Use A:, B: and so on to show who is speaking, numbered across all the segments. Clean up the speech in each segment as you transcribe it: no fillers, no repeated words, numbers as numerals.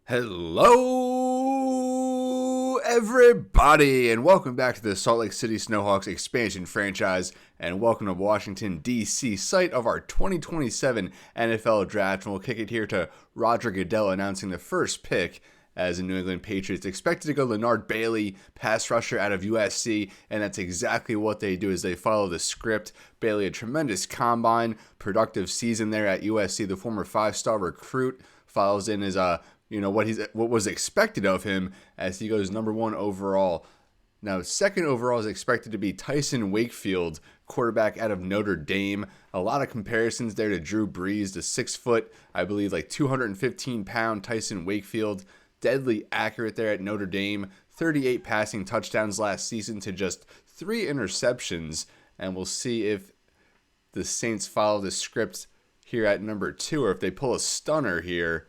A: Hello, everybody, and welcome back to the Salt Lake City Snowhawks expansion franchise, and welcome to Washington, D.C., site of our 2027 NFL Draft, and we'll kick it here to Roger Goodell announcing the first pick as the New England Patriots expected to go Lenard Bailey, pass rusher out of USC, and that's exactly what they do as they follow the script. Bailey, a tremendous combine, productive season there at USC, the former five-star recruit, follows in his what was expected of him as he goes number 1 overall. Now, second overall is expected to be Tyson Wakefield, quarterback out of Notre Dame. A lot of comparisons there to Drew Brees, the 6 foot, I believe, 215-pound Tyson Wakefield. Deadly accurate there at Notre Dame. 38 passing touchdowns last season to just 3 interceptions. And we'll see if the Saints follow the script here at number 2 or if they pull a stunner here,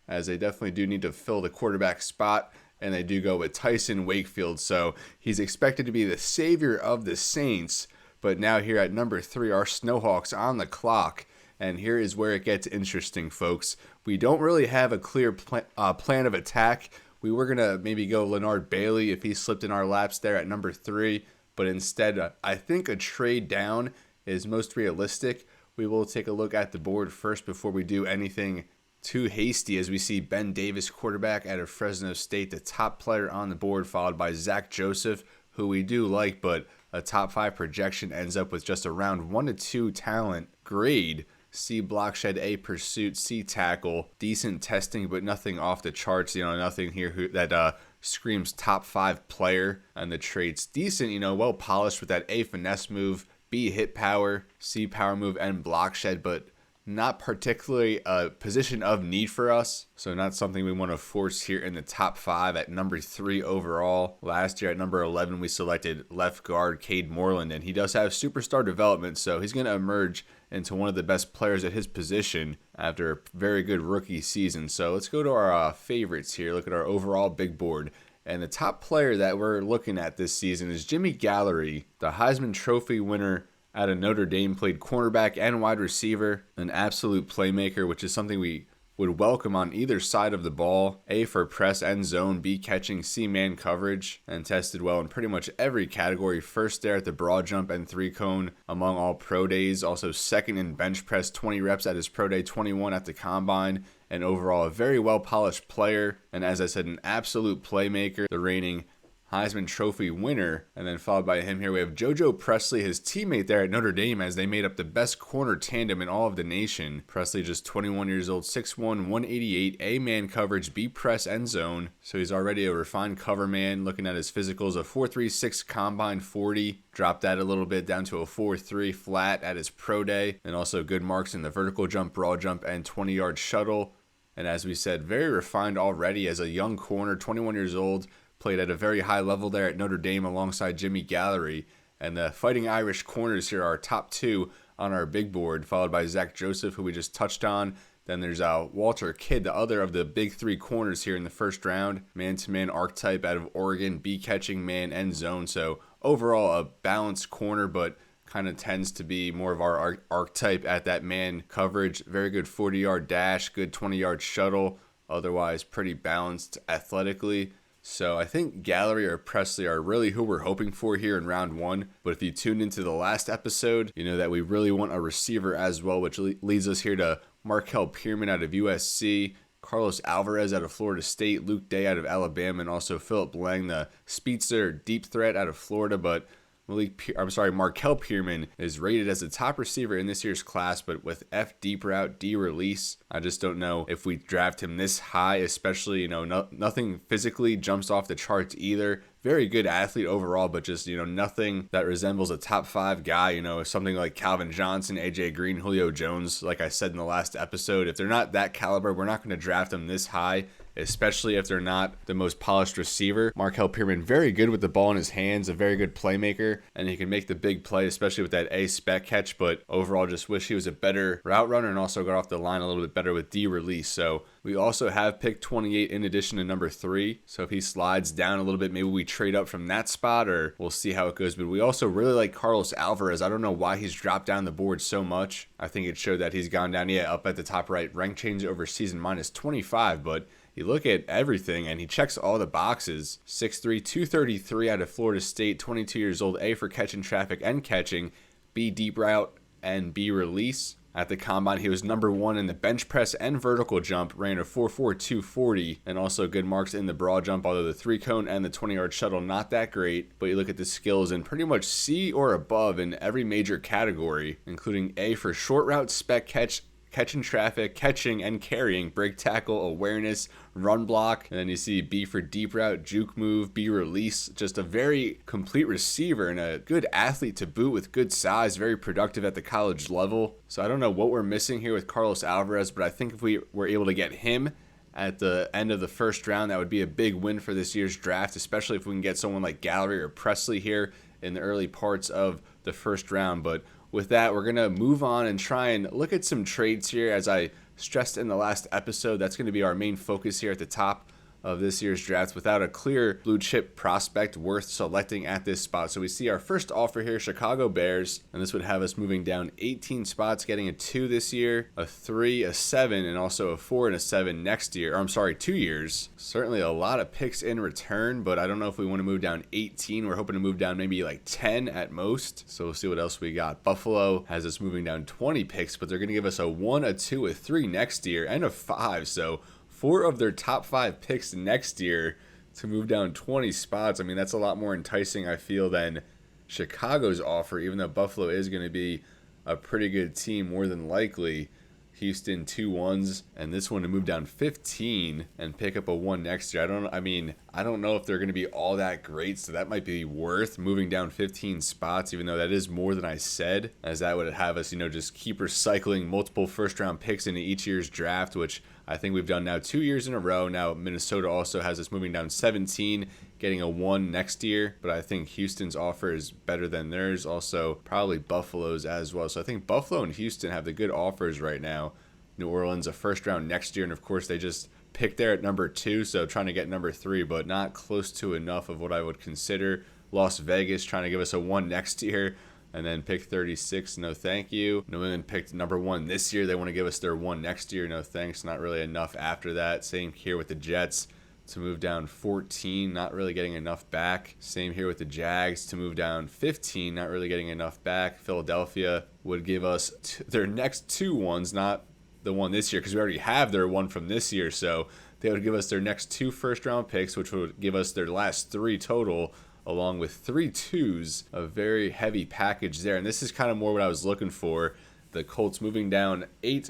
A: as they definitely do need to fill the quarterback spot, and they do go with Tyson Wakefield. So he's expected to be the savior of the Saints, but now here at number 3, our Snowhawks on the clock, and here is where it gets interesting, folks. We don't really have a clear plan of attack. We were going to maybe go Lenard Bailey if he slipped in our laps there at number 3, but instead I think a trade down is most realistic. We will take a look at the board first before we do anything too hasty, as we see Ben Davis, quarterback out of Fresno State, the top player on the board, followed by Zac Joseph, who we do like, but a top 5 projection ends up with just around 1 to 2 talent grade. C block shed, A pursuit, C tackle, decent testing, but nothing off the charts. Nothing here that screams top 5 player. And the traits decent, well polished with that A finesse move, B hit power, C power move, and block shed, but not particularly a position of need for us, so not something we want to force here in the top 5 at number 3 overall. Last year at number 11, we selected left guard Cade Moreland, and he does have superstar development, so he's going to emerge into one of the best players at his position after a very good rookie season. So let's go to our favorites here, look at our overall big board. And the top player that we're looking at this season is Jimmy Gallery, the Heisman Trophy winner out of Notre Dame, played cornerback and wide receiver, an absolute playmaker, which is something we would welcome on either side of the ball. A for press and zone, B catching, C man coverage, and tested well in pretty much every category. First there at the broad jump and 3-cone among all pro days. Also second in bench press, 20 reps at his pro day, 21 at the combine. And overall, a very well polished player. And as I said, an absolute playmaker, the reigning Heisman Trophy winner. And then followed by him here, we have Jojo Pressley, his teammate there at Notre Dame, as they made up the best corner tandem in all of the nation. Pressley just 21 years old, 6'1", 188, A-man coverage, B press and zone. So he's already a refined cover man. Looking at his physicals, a 4.36 combine 40. Dropped that a little bit down to a 4.3 flat at his pro day. And also good marks in the vertical jump, broad jump, and 20-yard shuttle. And as we said, very refined already as a young corner, 21 years old. Played at a very high level there at Notre Dame alongside Jimmy Gallery. And the Fighting Irish corners here are top 2 on our big board, followed by Zac Joseph, who we just touched on. Then there's Walter Kidd, the other of the big 3 corners here in the first round. Man-to-man archetype out of Oregon, B catching, man, and zone. So overall, a balanced corner, but kind of tends to be more of our archetype at that man coverage. Very good 40-yard dash, good 20-yard shuttle. Otherwise, pretty balanced athletically. So I think Gallery or Pressley are really who we're hoping for here in round 1. But if you tuned into the last episode, you know that we really want a receiver as well, which leads us here to Markel Pierman out of USC, Carlos Alvarez out of Florida State, Luke Day out of Alabama, and also Philip Lang, the speedster deep threat out of Florida. But Markel Pierman is rated as the top receiver in this year's class, but with F deep route, D release, I just don't know if we draft him this high, especially, nothing physically jumps off the charts either. Very good athlete overall, but just, nothing that resembles a top 5 guy, something like Calvin Johnson, AJ Green, Julio Jones. Like I said in the last episode, if they're not that caliber, we're not going to draft them this high, especially if they're not the most polished receiver. Markel Pierman, very good with the ball in his hands, a very good playmaker, and he can make the big play, especially with that A spec catch, but overall just wish he was a better route runner and also got off the line a little bit better with D release. So we also have pick 28 in addition to number 3. So if he slides down a little bit, maybe we trade up from that spot, or we'll see how it goes. But we also really like Carlos Alvarez. I don't know why he's dropped down the board so much. I think it showed that he's gone down, up at the top right. Rank change over season minus 25, but you look at everything and he checks all the boxes. 6'3", 233 out of Florida State, 22 years old, A for catching traffic and catching, B deep route, and B release. At the combine, he was number 1 in the bench press and vertical jump, ran a 4.4 240, and also good marks in the broad jump, although the 3-cone and the 20-yard shuttle not that great. But you look at the skills and pretty much C or above in every major category, including A for short route, spec catch, catching traffic, catching and carrying, break tackle, awareness, run block. And then you see B for deep route, juke move, B release. Just a very complete receiver and a good athlete to boot with good size, very productive at the college level. So I don't know what we're missing here with Carlos Alvarez, but I think if we were able to get him at the end of the first round, that would be a big win for this year's draft, especially if we can get someone like Gallery or Pressley here in the early parts of the first round. But with that, we're going to move on and try and look at some trades here. As I stressed in the last episode, that's going to be our main focus here at the top of this year's draft without a clear blue chip prospect worth selecting at this spot. So we see our first offer here, Chicago Bears, and this would have us moving down 18 spots, getting a 2 this year, a 3, a 7, and also a 4 and a 7 next year. Or I'm sorry, 2 years. Certainly a lot of picks in return, but I don't know if we want to move down 18. We're hoping to move down maybe like 10 at most. So we'll see what else we got. Buffalo has us moving down 20 picks, but they're going to give us a 1, a 2, a 3 next year, and a 5. So 4 of their top 5 picks next year to move down 20 spots. I mean, that's a lot more enticing, I feel, than Chicago's offer, even though Buffalo is going to be a pretty good team more than likely. Houston 2 1s, and this one to move down 15 and pick up a 1 next year. I don't know if they're going to be all that great, so that might be worth moving down 15 spots, even though that is more than I said, as that would have us, just keep recycling multiple first-round picks into each year's draft, which I think we've done now 2 years in a row. Now Minnesota also has us moving down 17, getting a 1 next year, but I think Houston's offer is better than theirs. Also, probably Buffalo's as well. So I think Buffalo and Houston have the good offers right now. New Orleans a first round next year, and of course they just picked there at number 2, so trying to get number 3, but not close to enough of what I would consider. Las Vegas trying to give us a 1 next year, and then pick 36, no thank you. New England picked number 1 this year. They want to give us their 1 next year, no thanks. Not really enough after that. Same here with the Jets to move down 14, not really getting enough back. Same here with the Jags to move down 15, not really getting enough back. Philadelphia would give us their next 2 ones, not the 1 this year, because we already have their 1 from this year. So they would give us their next 2 first-round picks, which would give us their last 3 total, along with 3 2s, a very heavy package there. And this is kind of more what I was looking for. The Colts moving down 8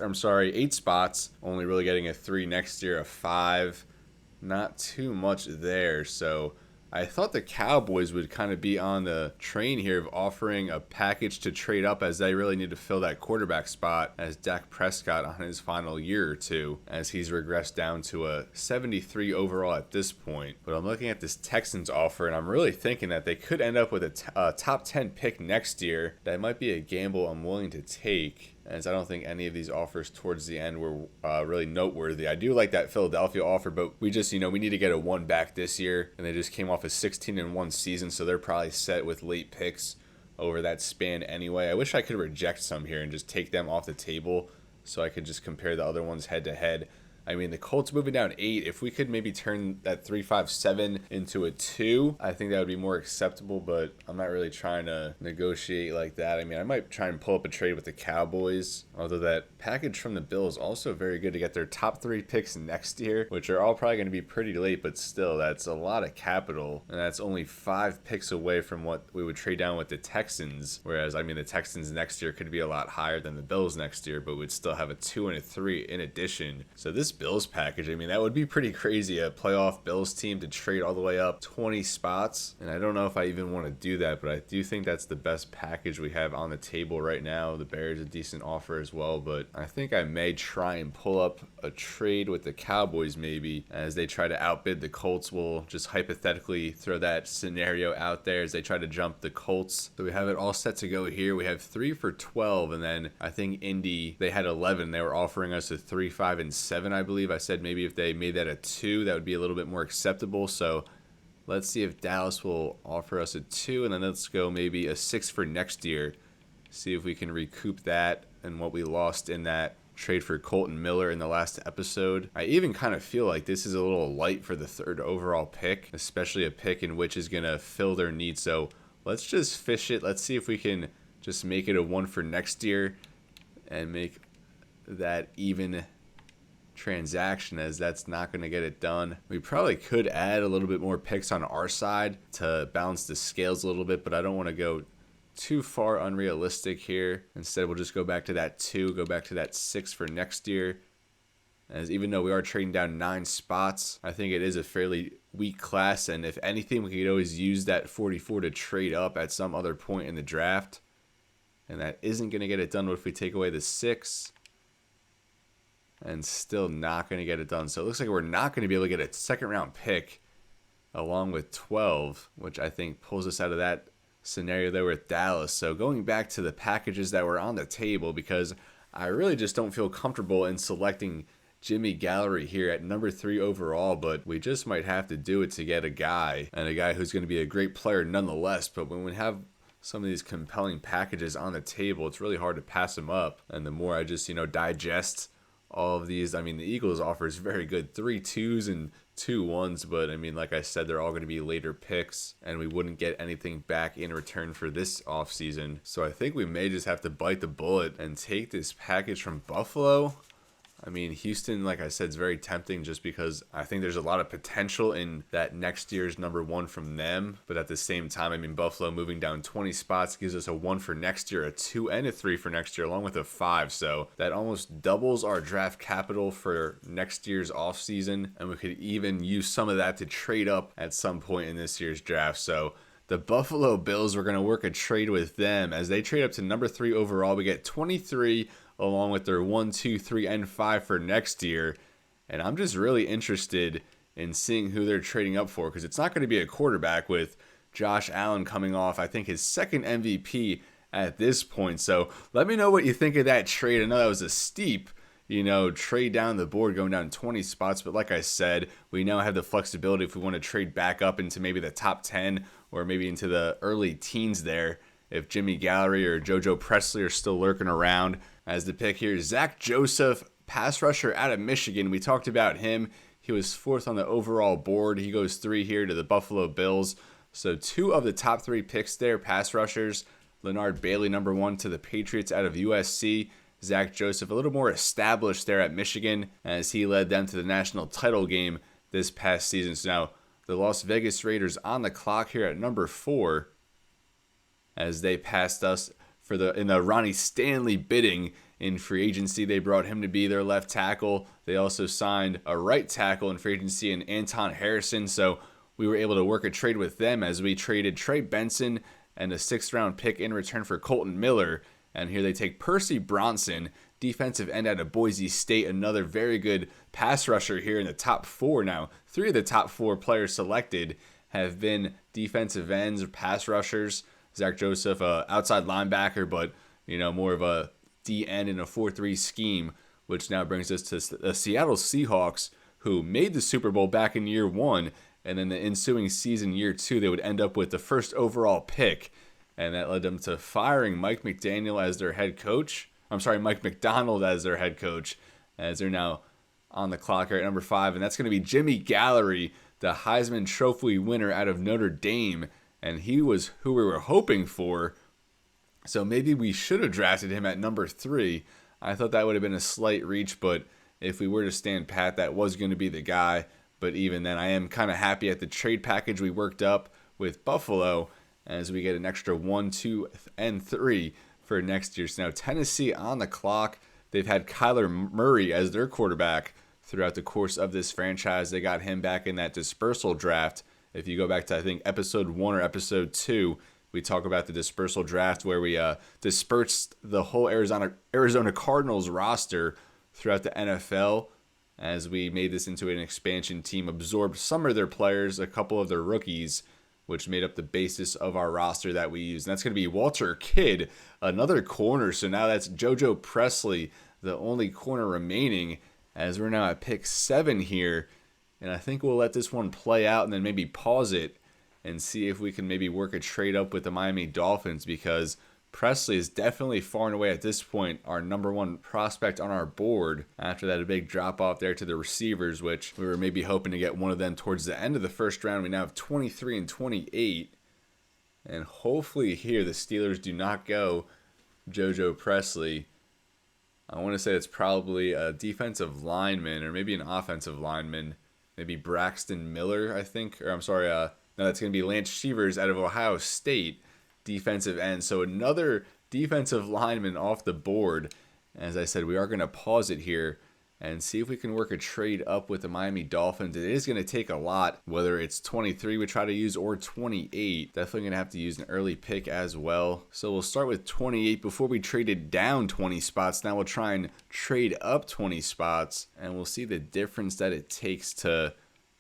A: spots, only really getting a 3 next year, a 5. Not too much there. So I thought the Cowboys would kind of be on the train here of offering a package to trade up, as they really need to fill that quarterback spot, as Dak Prescott on his final year or 2, as he's regressed down to a 73 overall at this point. But I'm looking at this Texans offer, and I'm really thinking that they could end up with a top 10 pick next year. That might be a gamble I'm willing to take, as I don't think any of these offers towards the end were really noteworthy. I do like that Philadelphia offer, but we just, we need to get a 1 back this year, and they just came off a 16-1 season, so they're probably set with late picks over that span anyway. I wish I could reject some here and just take them off the table so I could just compare the other ones head to head. I mean, the Colts moving down 8, if we could maybe turn that 3-5-7 into a 2, I think that would be more acceptable, but I'm not really trying to negotiate like that. I mean, I might try and pull up a trade with the Cowboys, although that package from the Bills also very good to get their top 3 picks next year, which are all probably going to be pretty late, but still, that's a lot of capital, and that's only 5 picks away from what we would trade down with the Texans, whereas, I mean, the Texans next year could be a lot higher than the Bills next year, but would still have a 2 and a 3 in addition. So this Bills package, I mean, that would be pretty crazy, a playoff Bills team to trade all the way up 20 spots, and I don't know if I even want to do that, but I do think that's the best package we have on the table right now. The Bears a decent offer as well, but I think I may try and pull up a trade with the Cowboys maybe, as they try to outbid the Colts. We'll just hypothetically throw that scenario out there as they try to jump the Colts. So we have it all set to go here. We have 3 for 12, and then I think Indy, they had 11. They were offering us a 3, 5, and 7, I believe. I said maybe if they made that a 2, that would be a little bit more acceptable. So let's see if Dallas will offer us a 2, and then let's go maybe a 6 for next year. See if we can recoup that and what we lost in that trade for Colton Miller in the last episode. I even kind of feel like this is a little light for the 3rd overall pick, especially a pick in which is going to fill their needs. So let's just fish it. Let's see if we can just make it a 1 for next year and make that even transaction, as that's not going to get it done. We probably could add a little bit more picks on our side to balance the scales a little bit, but I don't want to go too far unrealistic here. Instead, we'll just go back to that 2, go back to that 6 for next year. As even though we are trading down 9 spots, I think it is a fairly weak class, and if anything, we could always use that 44 to trade up at some other point in the draft. And that isn't going to get it done if we take away the 6. And still not going to get it done. So it looks like we're not going to be able to get a 2nd round pick along with 12, which I think pulls us out of that scenario there with Dallas. So going back to the packages that were on the table, because I really just don't feel comfortable in selecting Jimmy Gallery here at number 3 overall, but we just might have to do it to get a guy, and a guy who's going to be a great player nonetheless. But when we have some of these compelling packages on the table, it's really hard to pass them up. And the more I just, digest all of these, I mean, the Eagles offers very good 3 2s and 2 1s, but I mean, like I said, they're all going to be later picks, and we wouldn't get anything back in return for this offseason. So I think we may just have to bite the bullet and take this package from Buffalo. I mean, Houston, like I said, is very tempting just because I think there's a lot of potential in that next year's number 1 from them. But at the same time, I mean, Buffalo moving down 20 spots gives us a 1 for next year, a 2 and a 3 for next year, along with a 5. So that almost doubles our draft capital for next year's offseason. And we could even use some of that to trade up at some point in this year's draft. So the Buffalo Bills, we're going to work a trade with them. As they trade up to number 3 overall, we get 23 along with their 1, 2, 3, and 5 for next year. And I'm just really interested in seeing who they're trading up for, because it's not going to be a quarterback with Josh Allen coming off, I think, his 2nd MVP at this point. So let me know what you think of that trade. I know that was a steep, trade down the board, going down 20 spots. But like I said, we now have the flexibility if we want to trade back up into maybe the top 10 or maybe into the early teens there, if Jimmy Gallery or Jojo Pressley are still lurking around. As the pick here, Zac Joseph, pass rusher out of Michigan. We talked about him. He was 4th on the overall board. He goes 3 here to the Buffalo Bills. So 2 of the top 3 picks there, pass rushers. Lenard Bailey, number 1 to the Patriots out of USC. Zac Joseph, a little more established there at Michigan, as he led them to the national title game this past season. So now the Las Vegas Raiders on the clock here at number 4, as they passed us in the Ronnie Stanley bidding in free agency. They brought him to be their left tackle. They also signed a right tackle in free agency in Anton Harrison. So we were able to work a trade with them, as we traded Trey Benson and a 6th round pick in return for Colton Miller. And here they take Percy Bronson, defensive end out of Boise State, another very good pass rusher here in the top 4 now. 3 of the top 4 players selected have been defensive ends or pass rushers. Zac Joseph, outside linebacker, but more of a D end in a 4-3 scheme, which now brings us to the Seattle Seahawks, who made the Super Bowl back in year 1, and then the ensuing season, year 2, they would end up with the 1st overall pick, and that led them to firing Mike McDaniel as their head coach. Mike McDonald as their head coach, as they're now on the clock here at number 5, and that's going to be Jimmy Gallery, the Heisman Trophy winner out of Notre Dame. And he was who we were hoping for. So maybe we should have drafted him at number 3. I thought that would have been a slight reach, but if we were to stand pat, that was going to be the guy. But even then, I am kind of happy at the trade package we worked up with Buffalo, as we get an extra 1, 2, and 3 for next year. So now Tennessee on the clock. They've had Kyler Murray as their quarterback throughout the course of this franchise. They got him back in that dispersal draft. If you go back to, I think, episode 1 or episode 2, we talk about the dispersal draft, where we dispersed the whole Arizona Cardinals roster throughout the NFL, as we made this into an expansion team, absorbed some of their players, a couple of their rookies, which made up the basis of our roster that we use. And that's going to be Walter Kidd, another corner. So now that's Jojo Pressley, the only corner remaining, as we're now at pick 7 here. And I think we'll let this one play out and then maybe pause it and see if we can maybe work a trade up with the Miami Dolphins, because Pressley is definitely far and away at this point our number one prospect on our board after that big drop off there to the receivers, which we were maybe hoping to get one of them towards the end of the first round. We now have 23 and 28. And hopefully here the Steelers do not go Jojo Pressley. I want to say it's probably a defensive lineman or maybe an offensive lineman. Maybe Braxton Miller, I think. Or I'm sorry, no, that's going to be Lance Shevers out of Ohio State, defensive end. So another defensive lineman off the board. As I said, we are going to pause it here and see if we can work a trade up with the Miami Dolphins. It is going to take a lot, whether it's 23 we try to use or 28. Definitely going to have to use an early pick as well. So we'll start with 28 before we traded down 20 spots. Now we'll try and trade up 20 spots, and we'll see the difference that it takes to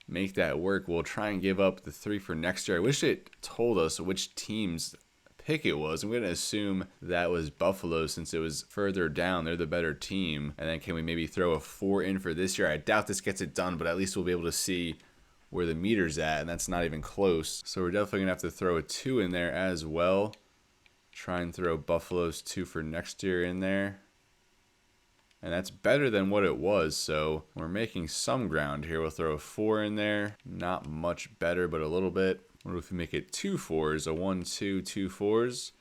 A: make that work. We'll try and give up the 3 for next year. I wish it told us which team's pick it was. I'm going to assume that was Buffalo since it was further down. They're the better team. And then can we maybe throw a 4 in for this year? I doubt this gets it done, but at least we'll be able to see where the meter's at, and that's not even close. So we're definitely going to have to throw a 2 in there as well. Try and throw Buffalo's 2 for next year in there. And that's better than what it was, so we're making some ground here. We'll throw a 4 in there. Not much better, but a little bit. What if we make it 2 4s, a 1, 2, 2 4s?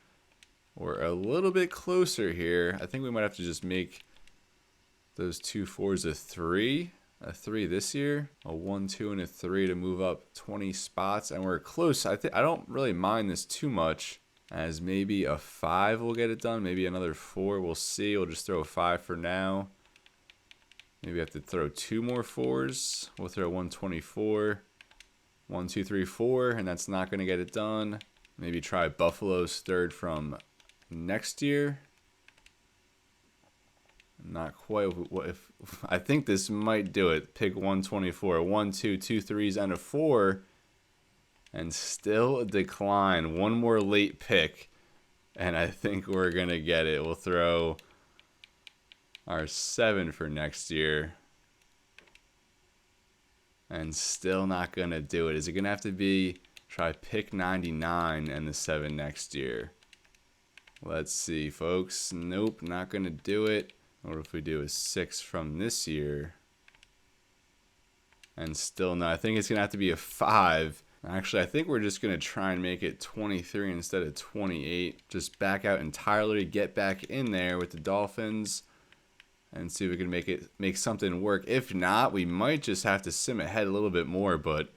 A: Or a little bit closer here. I think we might have to just make those 2 4s a 3. A 3 this year. A 1, 2, and a 3 to move up 20 spots. And we're close. I don't really mind this too much. As maybe a 5 will get it done. Maybe another 4. We'll see. We'll just throw a 5 for now. Maybe we have to throw 2 more 4s. We'll throw 124. 1, 2, 3, 4, and that's not going to get it done. Maybe try Buffalo's 3rd from next year. Not quite. If I think this might do it. Pick 124. 1, 2, 2 3s, and a 4. And still a decline. One more late pick. And I think we're going to get it. We'll throw our 7 for next year. And still not going to do it. Is it going to have to be try pick 99 and the 7 next year? Let's see, folks. Nope, not going to do it. What if we do a 6 from this year? And still no. I think it's going to have to be a 5. Actually, I think we're just going to try and make it 23 instead of 28. Just back out entirely, get back in there with the Dolphins. And see if we can make something work. If not, we might just have to sim ahead a little bit more, but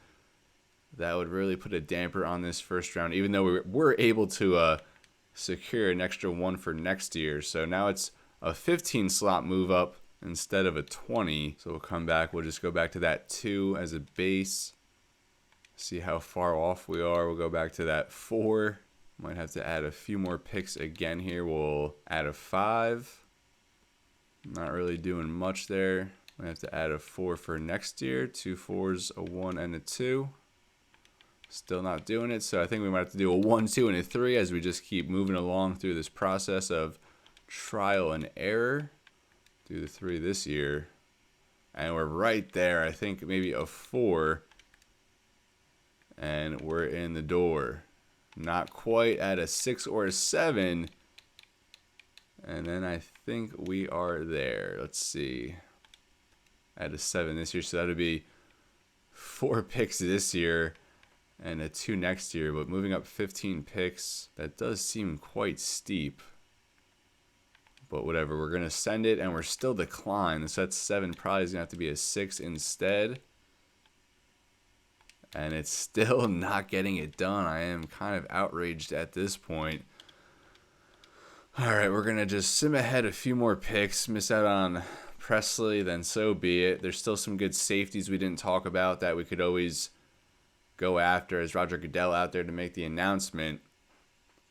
A: that would really put a damper on this first round, even though we're able to secure an extra 1 for next year. So now it's a 15 slot move up instead of a 20. So we'll come back. We'll just go back to that 2 as a base. See how far off we are. We'll go back to that 4. Might have to add a few more picks again here. We'll add a 5. Not really doing much there. We have to add a 4 for next year. 2 4s, a 1, and a 2. Still not doing it. So I think we might have to do a 1, 2, and a 3 as we just keep moving along through this process of trial and error. Do the 3 this year. And we're right there. I think maybe a 4. And we're in the door. Not quite at a 6 or a 7. And then I think we are there. Let's see. At a 7 this year. So that would be 4 picks this year and a 2 next year. But moving up 15 picks, that does seem quite steep. But whatever. We're going to send it and we're still declined. So that's 7 probably is going to have to be a 6 instead. And it's still not getting it done. I am kind of outraged at this point. All right, we're going to just sim ahead a few more picks, miss out on Pressley, then so be it. There's still some good safeties we didn't talk about that we could always go after as Roger Goodell out there to make the announcement.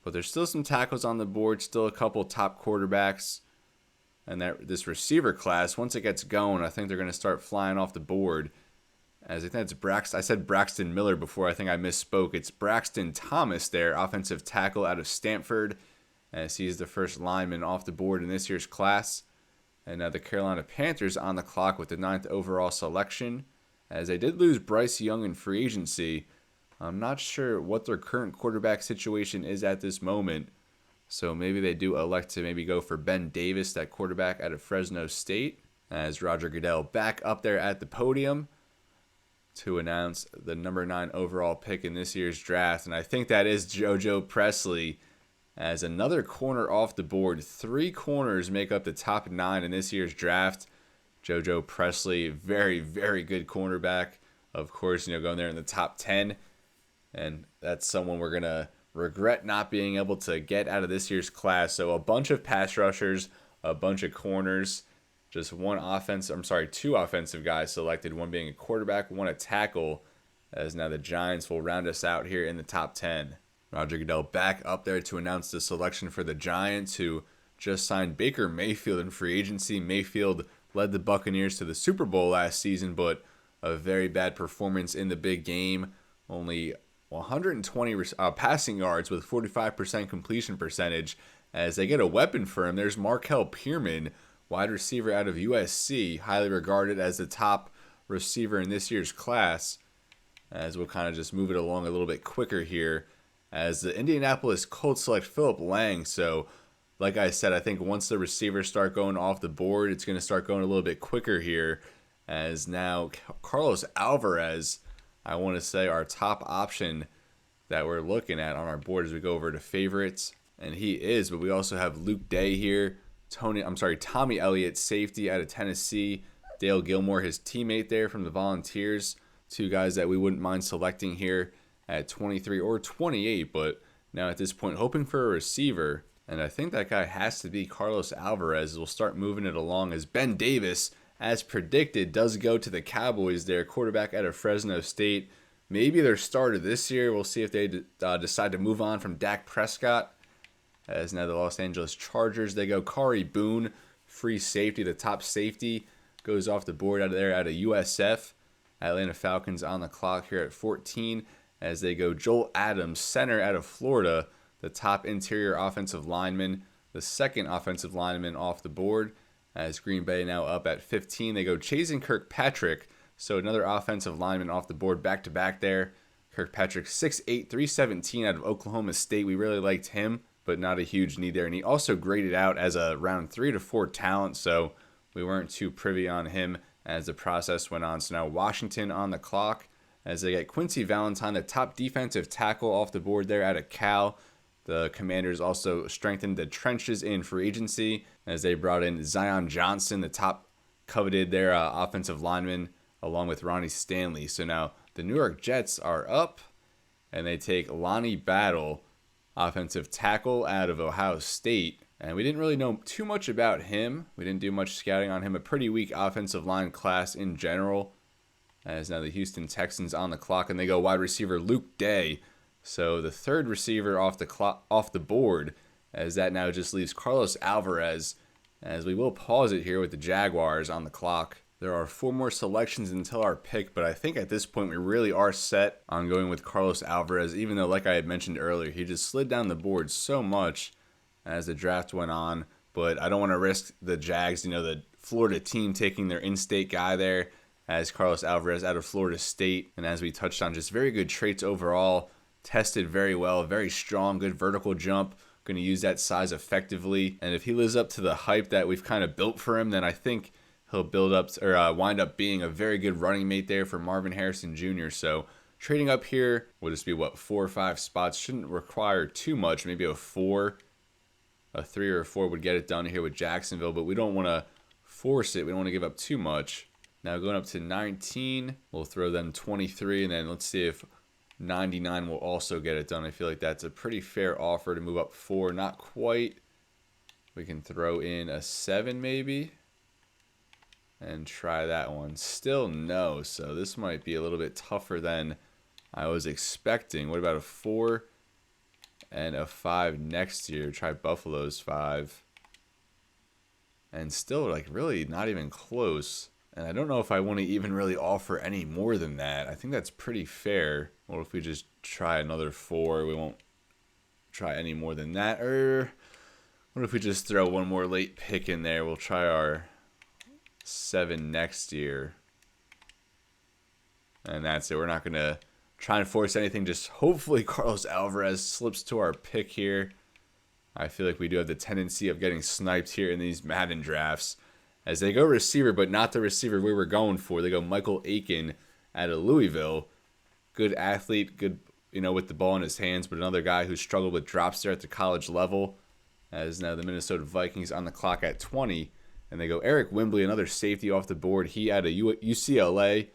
A: But there's still some tackles on the board, still a couple top quarterbacks. And this receiver class, once it gets going, I think they're going to start flying off the board. As I think it's Braxton. I said Braxton Miller before. I think I misspoke. It's Braxton Thomas there, offensive tackle out of Stanford. As he's the first lineman off the board in this year's class. And now the Carolina Panthers on the clock with the 9th overall selection. As they did lose Bryce Young in free agency. I'm not sure what their current quarterback situation is at this moment. So maybe they do elect to maybe go for Ben Davis, that quarterback out of Fresno State, as Roger Goodell back up there at the podium to announce the number 9 overall pick in this year's draft. And I think that is Jojo Pressley, as another corner off the board. 3 corners make up the top 9 in this year's draft. Jojo Pressley, very, very good cornerback. Of course, going there in the top 10. And that's someone we're going to regret not being able to get out of this year's class. So a bunch of pass rushers, a bunch of corners, just two offensive guys selected, one being a quarterback, one a tackle, as now the Giants will round us out here in the top 10. Roger Goodell back up there to announce the selection for the Giants, who just signed Baker Mayfield in free agency. Mayfield led the Buccaneers to the Super Bowl last season, but a very bad performance in the big game. Only 120 passing yards with 45% completion percentage, as they get a weapon for him. There's Markel Pierman, wide receiver out of USC, highly regarded as the top receiver in this year's class, as we'll kind of just move it along a little bit quicker here, as the Indianapolis Colts select Philip Lang. So like I said, I think once the receivers start going off the board, it's going to start going a little bit quicker here, as now Carlos Alvarez, I want to say, our top option that we're looking at on our board as we go over to favorites. And he is, but we also have Luke Day here. Tommy Elliott, safety out of Tennessee. Dale Gilmore, his teammate there from the Volunteers. 2 guys that we wouldn't mind selecting here at 23 or 28. But now at this point, hoping for a receiver. And I think that guy has to be Carlos Alvarez. We'll start moving it along, as Ben Davis, as predicted, does go to the Cowboys there, quarterback out of Fresno State. Maybe their starter this year. We'll see if they decide to move on from Dak Prescott. As now the Los Angeles Chargers, they go Kari Boone, free safety, the top safety, goes off the board out of USF. Atlanta Falcons on the clock here at 14, as they go Joel Adams, center out of Florida, the top interior offensive lineman, the second offensive lineman off the board. As Green Bay now up at 15, they go Chasen Kirkpatrick, so another offensive lineman off the board back-to-back there. Kirkpatrick, 6'8", 317 out of Oklahoma State. We really liked him, but not a huge need there. And he also graded out as a round 3 to 4 talent, so we weren't too privy on him as the process went on. So now Washington on the clock, as they get Quincy Valentine, the top defensive tackle off the board there out of Cal. The Commanders also strengthened the trenches in free agency, as they brought in Zion Johnson, the top coveted their offensive lineman, along with Ronnie Stanley. So now the New York Jets are up, and they take Lonnie Battle, offensive tackle out of Ohio State. And we didn't really know too much about him. We didn't do much scouting on him. A pretty weak offensive line class in general. As now the Houston Texans on the clock, and they go wide receiver Luke Day. So the third receiver off the board, as that now just leaves Carlos Alvarez, as we will pause it here with the Jaguars on the clock. There are 4 more selections until our pick, but I think at this point we really are set on going with Carlos Alvarez, even though, like I had mentioned earlier, he just slid down the board so much as the draft went on. But I don't want to risk the Jags, the Florida team taking their in-state guy there, as Carlos Alvarez out of Florida State. And as we touched on, just very good traits overall. Tested very well, very strong, good vertical jump. Going to use that size effectively. And if he lives up to the hype that we've kind of built for him, then I think he'll wind up being a very good running mate there for Marvin Harrison Jr. So trading up here will just be 4 or 5 spots. Shouldn't require too much. Maybe a 3 or a 4 would get it done here with Jacksonville, but we don't want to force it. We don't want to give up too much. Now going up to 19, we'll throw them 23, and then let's see if 99 will also get it done. I feel like that's a pretty fair offer to move up 4. Not quite. We can throw in a 7 maybe and try that one. Still no, so this might be a little bit tougher than I was expecting. What about a 4 and a 5 next year? Try Buffalo's 5. And still, really not even close. And I don't know if I want to even really offer any more than that. I think that's pretty fair. Or if we just try another 4, we won't try any more than that. Or what if we just throw one more late pick in there? We'll try our 7 next year. And that's it. We're not going to try and force anything. Just hopefully Carlos Alvarez slips to our pick here. I feel like we do have the tendency of getting sniped here in these Madden drafts. As they go receiver, but not the receiver we were going for. They go Michael Aiken out of Louisville. Good athlete, good, with the ball in his hands, but another guy who struggled with drops there at the college level. As now the Minnesota Vikings on the clock at 20. And they go Eric Wimbley, another safety off the board. He out of UCLA.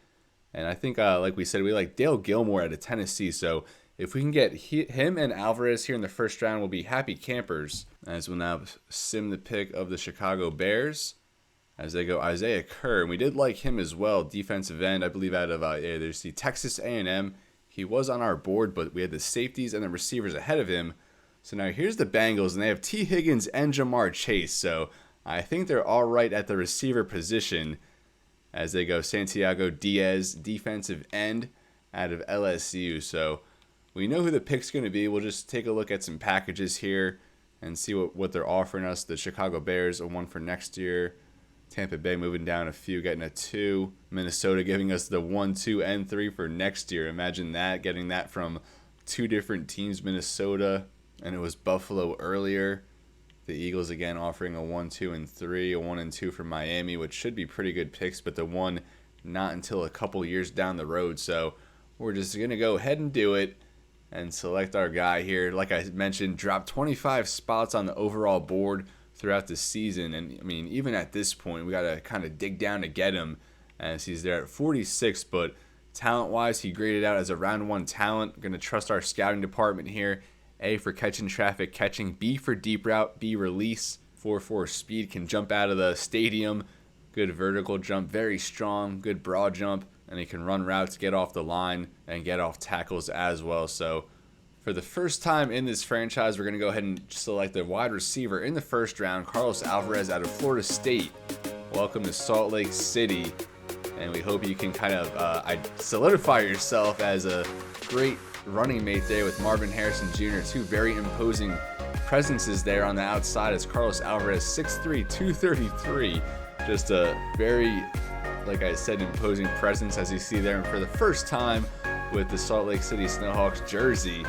A: And I think, like we said, we like Dale Gilmore out of Tennessee. So if we can get him and Alvarez here in the first round, we'll be happy campers. As we'll now sim the pick of the Chicago Bears. As they go Isaiah Kerr. And we did like him as well, defensive end, I believe out of there's the Texas A&M. He was on our board, but we had the safeties and the receivers ahead of him. So now here's the Bengals, and they have T. Higgins and Jamar Chase. So I think they're all right at the receiver position as they go Santiago Diaz, defensive end out of LSU. So we know who the pick's going to be. We'll just take a look at some packages here and see what they're offering us. The Chicago Bears, a 1 for next year. Tampa Bay moving down a few, getting a 2. Minnesota giving us the 1, 2, and 3 for next year. Imagine that, getting that from 2 different teams, Minnesota, and it was Buffalo earlier. The Eagles again offering a 1, 2, and 3, a 1 and 2 for Miami, which should be pretty good picks, but the 1 not until a couple years down the road. So we're just going to go ahead and do it and select our guy here. Like I mentioned, dropped 25 spots on the overall board throughout the season, and I mean, even at this point, we got to kind of dig down to get him, as he's there at 46, but talent-wise, he graded out as a round 1 talent. Going to trust our scouting department here. A for catching traffic, catching. B for deep route, B release. 4.4 speed, can jump out of the stadium. Good vertical jump, very strong, good broad jump, and he can run routes, get off the line, and get off tackles as well. So for the first time in this franchise, we're going to go ahead and select the wide receiver in the first round, Carlos Alvarez out of Florida State. Welcome to Salt Lake City, and we hope you can kind of solidify yourself as a great running mate there with Marvin Harrison Jr., 2 very imposing presences there on the outside as Carlos Alvarez, 6'3", 233. Just a very, like I said, imposing presence as you see there. And for the first time with the Salt Lake City Snowhawks jersey,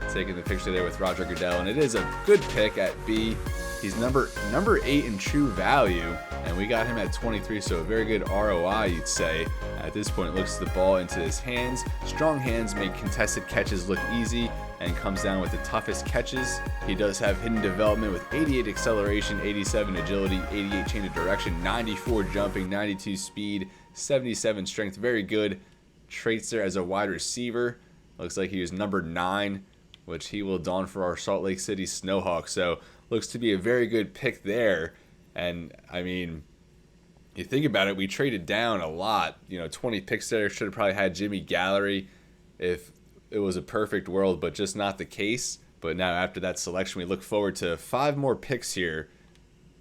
A: taking the picture there with Roger Goodell, and it is a good pick at B. He's number 8 in true value, and we got him at 23, so a very good ROI, you'd say. At this point, looks the ball into his hands. Strong hands make contested catches look easy, and comes down with the toughest catches. He does have hidden development with 88 acceleration, 87 agility, 88 change of direction, 94 jumping, 92 speed, 77 strength. Very good traits there as a wide receiver. Looks like he was number 9, which he will don for our Salt Lake City Snowhawks. So looks to be a very good pick there. And I mean, you think about it, we traded down a lot. 20 picks there. Should have probably had Jimmy Gallery if it was a perfect world, but just not the case. But now after that selection, we look forward to 5 more picks here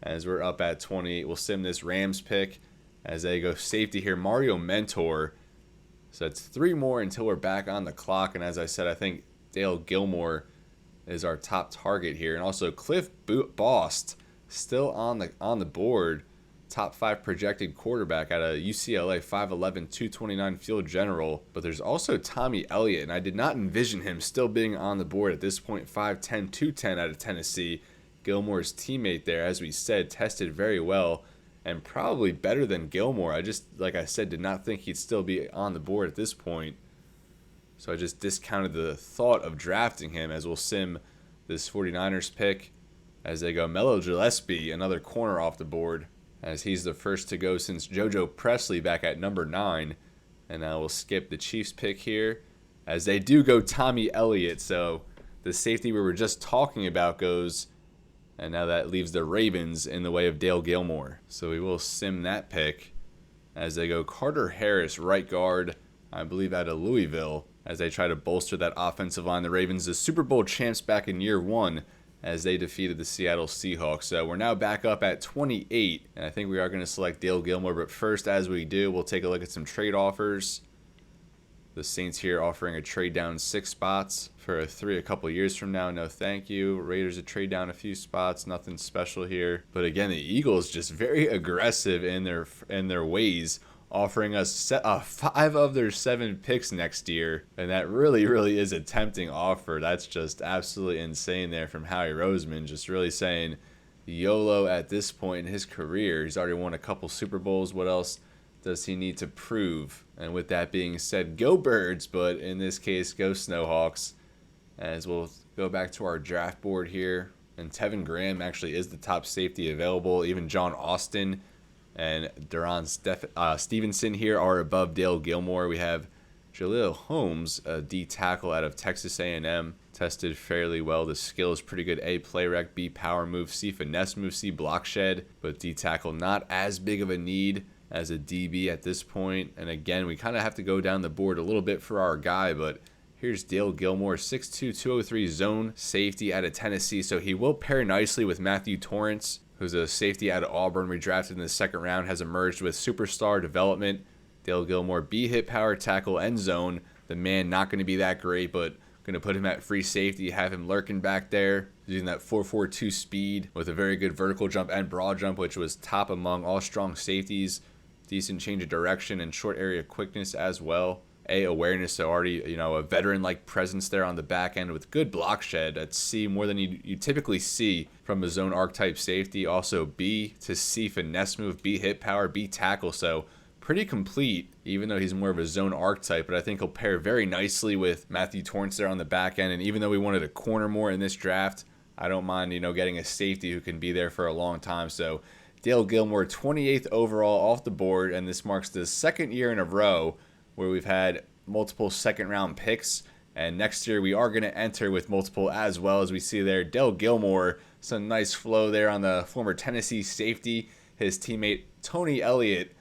A: as we're up at 28. We'll sim this Rams pick as they go safety here. Mario Mentor. So that's 3 more until we're back on the clock. And as I said, I think Dale Gilmore is our top target here. And also Cliff Bost still on the board. Top 5 projected quarterback out of UCLA, 5'11", 229 field general. But there's also Tommy Elliott, and I did not envision him still being on the board at this point, 5'10", 210 out of Tennessee. Gilmore's teammate there, as we said, tested very well and probably better than Gilmore. I just, like I said, did not think he'd still be on the board at this point. So I just discounted the thought of drafting him, as we'll sim this 49ers pick as they go Mello Gillespie, another corner off the board, as he's the first to go since Jojo Pressley back at number 9. And now we'll skip the Chiefs pick here as they do go Tommy Elliott. So the safety we were just talking about goes, and now that leaves the Ravens in the way of Dale Gilmore. So we will sim that pick as they go Carter Harris, right guard, I believe out of Louisville, as they try to bolster that offensive line. The Ravens, the Super Bowl champs back in year 1, as they defeated the Seattle Seahawks. So we're now back up at 28, and I think we are going to select Dale Gilmore. But first, as we do, we'll take a look at some trade offers. The Saints here offering a trade down 6 spots for a 3 a couple years from now. No thank you. Raiders a trade down a few spots. Nothing special here. But again, the Eagles just very aggressive in their ways, offering us 5 of their 7 picks next year. And that really, really is a tempting offer. That's just absolutely insane there from Howie Roseman, just really saying YOLO at this point in his career. He's already won a couple Super Bowls. What else does he need to prove? And with that being said, go Birds, but in this case, go Snowhawks. As we'll go back to our draft board here. And Tevin Graham actually is the top safety available. Even John Austin and Duron Stevenson here are above Dale Gilmore. We have Jaleel Holmes, a D tackle out of Texas A&M. Tested fairly well. The skill is pretty good. A, play rec. B, power move. C, finesse move. C, block shed. But D tackle not as big of a need as a DB at this point. And again, we kind of have to go down the board a little bit for our guy, but here's Dale Gilmore, 6'2", 203 zone safety out of Tennessee. So he will pair nicely with Matthew Torrance, who's a safety out of Auburn, redrafted in the second round, has emerged with superstar development. Dale Gilmore, B-hit power tackle, end zone. The man not going to be that great, but going to put him at free safety, have him lurking back there, using that 4.42 speed with a very good vertical jump and broad jump, which was top among all strong safeties. Decent change of direction and short area quickness as well. A, awareness, so already, a veteran-like presence there on the back end with good block shed at C, more than you typically see from a zone archetype safety. Also B to C, finesse move, B, hit power, B, tackle. So pretty complete, even though he's more of a zone archetype, but I think he'll pair very nicely with Matthew Torrance there on the back end. And even though we wanted a corner more in this draft, I don't mind, getting a safety who can be there for a long time. So Dale Gilmore, 28th overall off the board, and this marks the second year in a row where we've had multiple second-round picks. And next year we are going to enter with multiple as well, as we see there. Dale Gilmore, some nice flow there on the former Tennessee safety. His teammate Tommy Elliott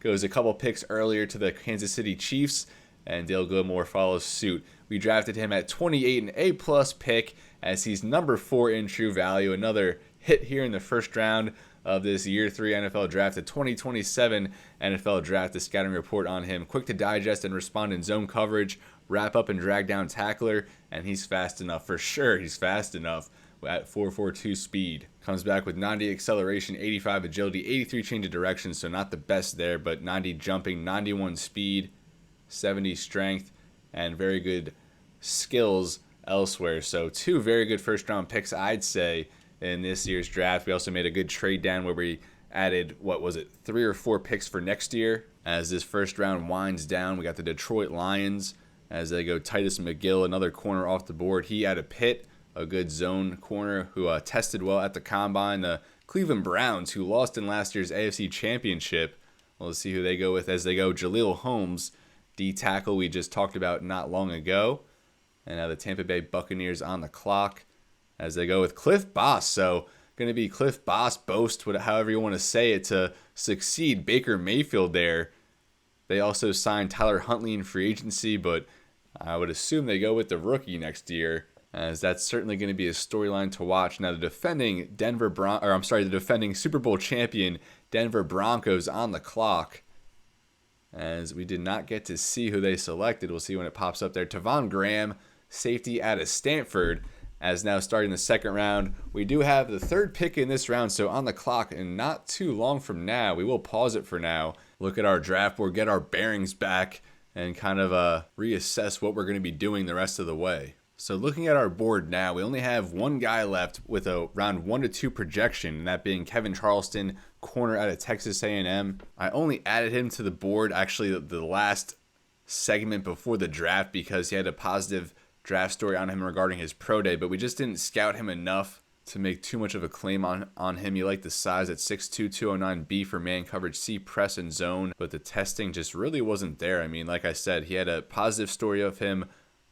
A: goes a couple picks earlier to the Kansas City Chiefs, and Dale Gilmore follows suit. We drafted him at 28, an A-plus pick, as he's number 4 in true value. Another hit here in the first round of this Year 3 NFL Draft, the 2027 NFL Draft. The scouting report on him: quick to digest and respond in zone coverage, wrap up and drag down tackler, and he's fast enough. For sure, he's fast enough at 4.42 speed. Comes back with 90 acceleration, 85 agility, 83 change of direction, so not the best there, but 90 jumping, 91 speed, 70 strength, and very good skills elsewhere. So 2 very good first-round picks, I'd say, in this year's draft. We also made a good trade down where we added, 3 or 4 picks for next year. As this first round winds down, we got the Detroit Lions as they go Titus McGill, another corner off the board. He out of Pitt, a good zone corner who tested well at the combine. The Cleveland Browns, who lost in last year's AFC Championship. We'll see who they go with as they go Jaleel Holmes, D tackle we just talked about not long ago. And now the Tampa Bay Buccaneers on the clock as they go with Cliff Boss. So going to be Cliff Boss, Boast, however you want to say it, to succeed Baker Mayfield there. They also signed Tyler Huntley in free agency, but I would assume they go with the rookie next year, as that's certainly going to be a storyline to watch. Now the defending Super Bowl champion Denver Broncos on the clock, as we did not get to see who they selected. We'll see when it pops up there. Tavon Graham, safety out of Stanford, as now starting the second round. We do have the 3rd pick in this round, so on the clock and not too long from now. We will pause it for now, look at our draft board, get our bearings back, and kind of reassess what we're going to be doing the rest of the way. So looking at our board now, we only have one guy left with a round 1 to 2 projection, and that being Kevin Charleston, corner out of Texas A&M. I only added him to the board actually the last segment before the draft because he had a positive draft story on him regarding his pro day, but we just didn't scout him enough to make too much of a claim on him. You like the size at 6'2", 209, B for man coverage, C press and zone, but the testing just really wasn't there. I mean, like I said, he had a positive story of him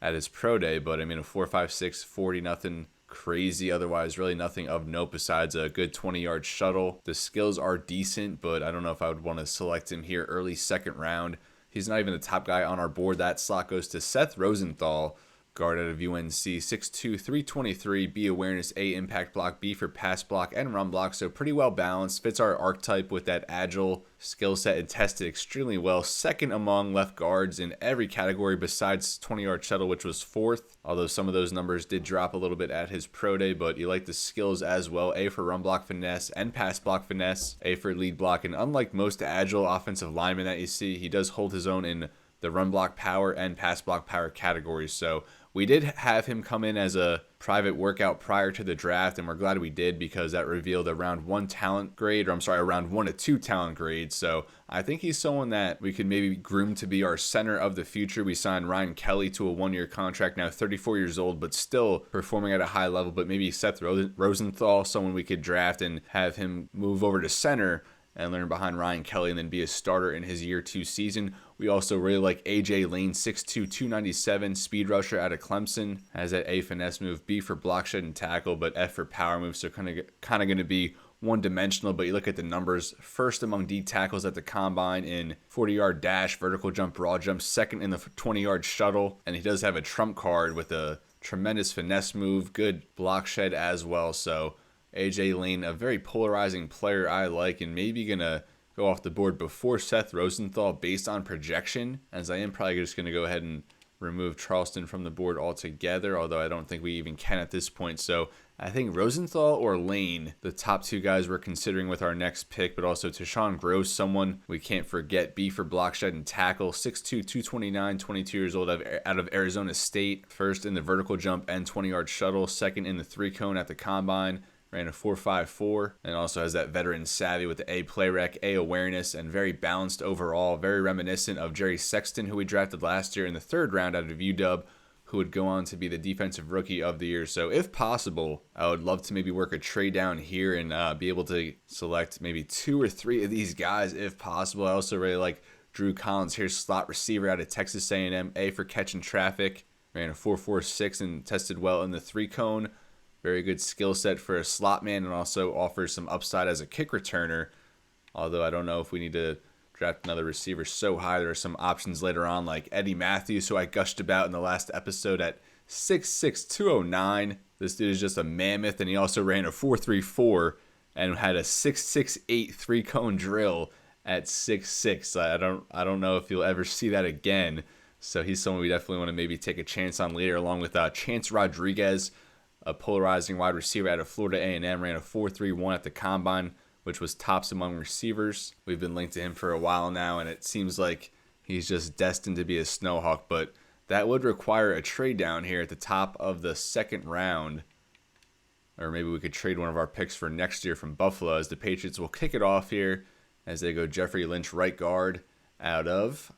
A: at his pro day, but I mean, a 4.56 40, nothing crazy. Otherwise, really nothing of note besides a good 20-yard shuttle. The skills are decent, but I don't know if I would want to select him here early second round. He's not even the top guy on our board. That slot goes to Seth Rosenthal, Guard out of UNC, 6'2", 323, B awareness, A impact block, B for pass block and run block. So pretty well balanced. Fits our archetype with that agile skill set and tested extremely well. Second among left guards in every category besides 20-yard shuttle, which was fourth. Although some of those numbers did drop a little bit at his pro day, but you like the skills as well. A for run block finesse and pass block finesse. A for lead block. And unlike most agile offensive linemen that you see, he does hold his own in the run block power and pass block power categories. So we did have him come in as a private workout prior to the draft, and we're glad we did because that revealed a round 1 talent grade, or I'm sorry, a round 1 to 2 talent grade. So I think he's someone that we could maybe groom to be our center of the future. We signed Ryan Kelly to a 1-year contract, now 34 years old, but still performing at a high level. But maybe Seth Rosenthal, someone we could draft and have him move over to center and learn behind Ryan Kelly and then be a starter in his year 2 season. We also really like AJ Lane, 6'2", 297, speed rusher out of Clemson. Has that A finesse move, B for block shed and tackle, but F for power move. So kind of going to be one-dimensional, but you look at the numbers. First among D tackles at the combine in 40-yard dash, vertical jump, broad jump. Second in the 20-yard shuttle, and he does have a trump card with a tremendous finesse move, good block shed as well. So AJ Lane, a very polarizing player I like, and maybe going to go off the board before Seth Rosenthal based on projection, as I am probably just going to go ahead and remove Charleston from the board altogether, although I don't think we even can at this point. So I think Rosenthal or Lane, the top 2 guys we're considering with our next pick, but also Tashawn Gross, someone we can't forget, B for block shed and tackle, 6'2", 229, 22 years old, out of Arizona State. First in the vertical jump and 20-yard shuttle, second in the 3-cone at the combine. Ran a 4.54 and also has that veteran savvy with the A play rec, A awareness, and very balanced overall. Very reminiscent of Jerry Sexton, who we drafted last year in the 3rd round out of UW, who would go on to be the defensive rookie of the year. So if possible, I would love to maybe work a trade down here and be able to select maybe 2 or 3 of these guys if possible. I also really like Drew Collins here, slot receiver out of Texas A&M, A for catching traffic. Ran a 4.46 and tested well in the 3-cone. Very good skill set for a slot man and also offers some upside as a kick returner. Although I don't know if we need to draft another receiver so high. There are some options later on like Eddie Matthews, who I gushed about in the last episode at 6'6", 209. This dude is just a mammoth, and he also ran a 4.34 and had a 6.68 3-cone drill at 6'6". I don't know if you'll ever see that again. So he's someone we definitely want to maybe take a chance on later, along with Chance Rodriguez, a polarizing wide receiver out of Florida A&M, ran a 4.31 at the combine, which was tops among receivers. We've been linked to him for a while now, and it seems like he's just destined to be a Snowhawk, but that would require a trade down here at the top of the 2nd round. Or maybe we could trade one of our picks for next year from Buffalo, as the Patriots will kick it off here as they go Jeffrey Lynch, right guard, out of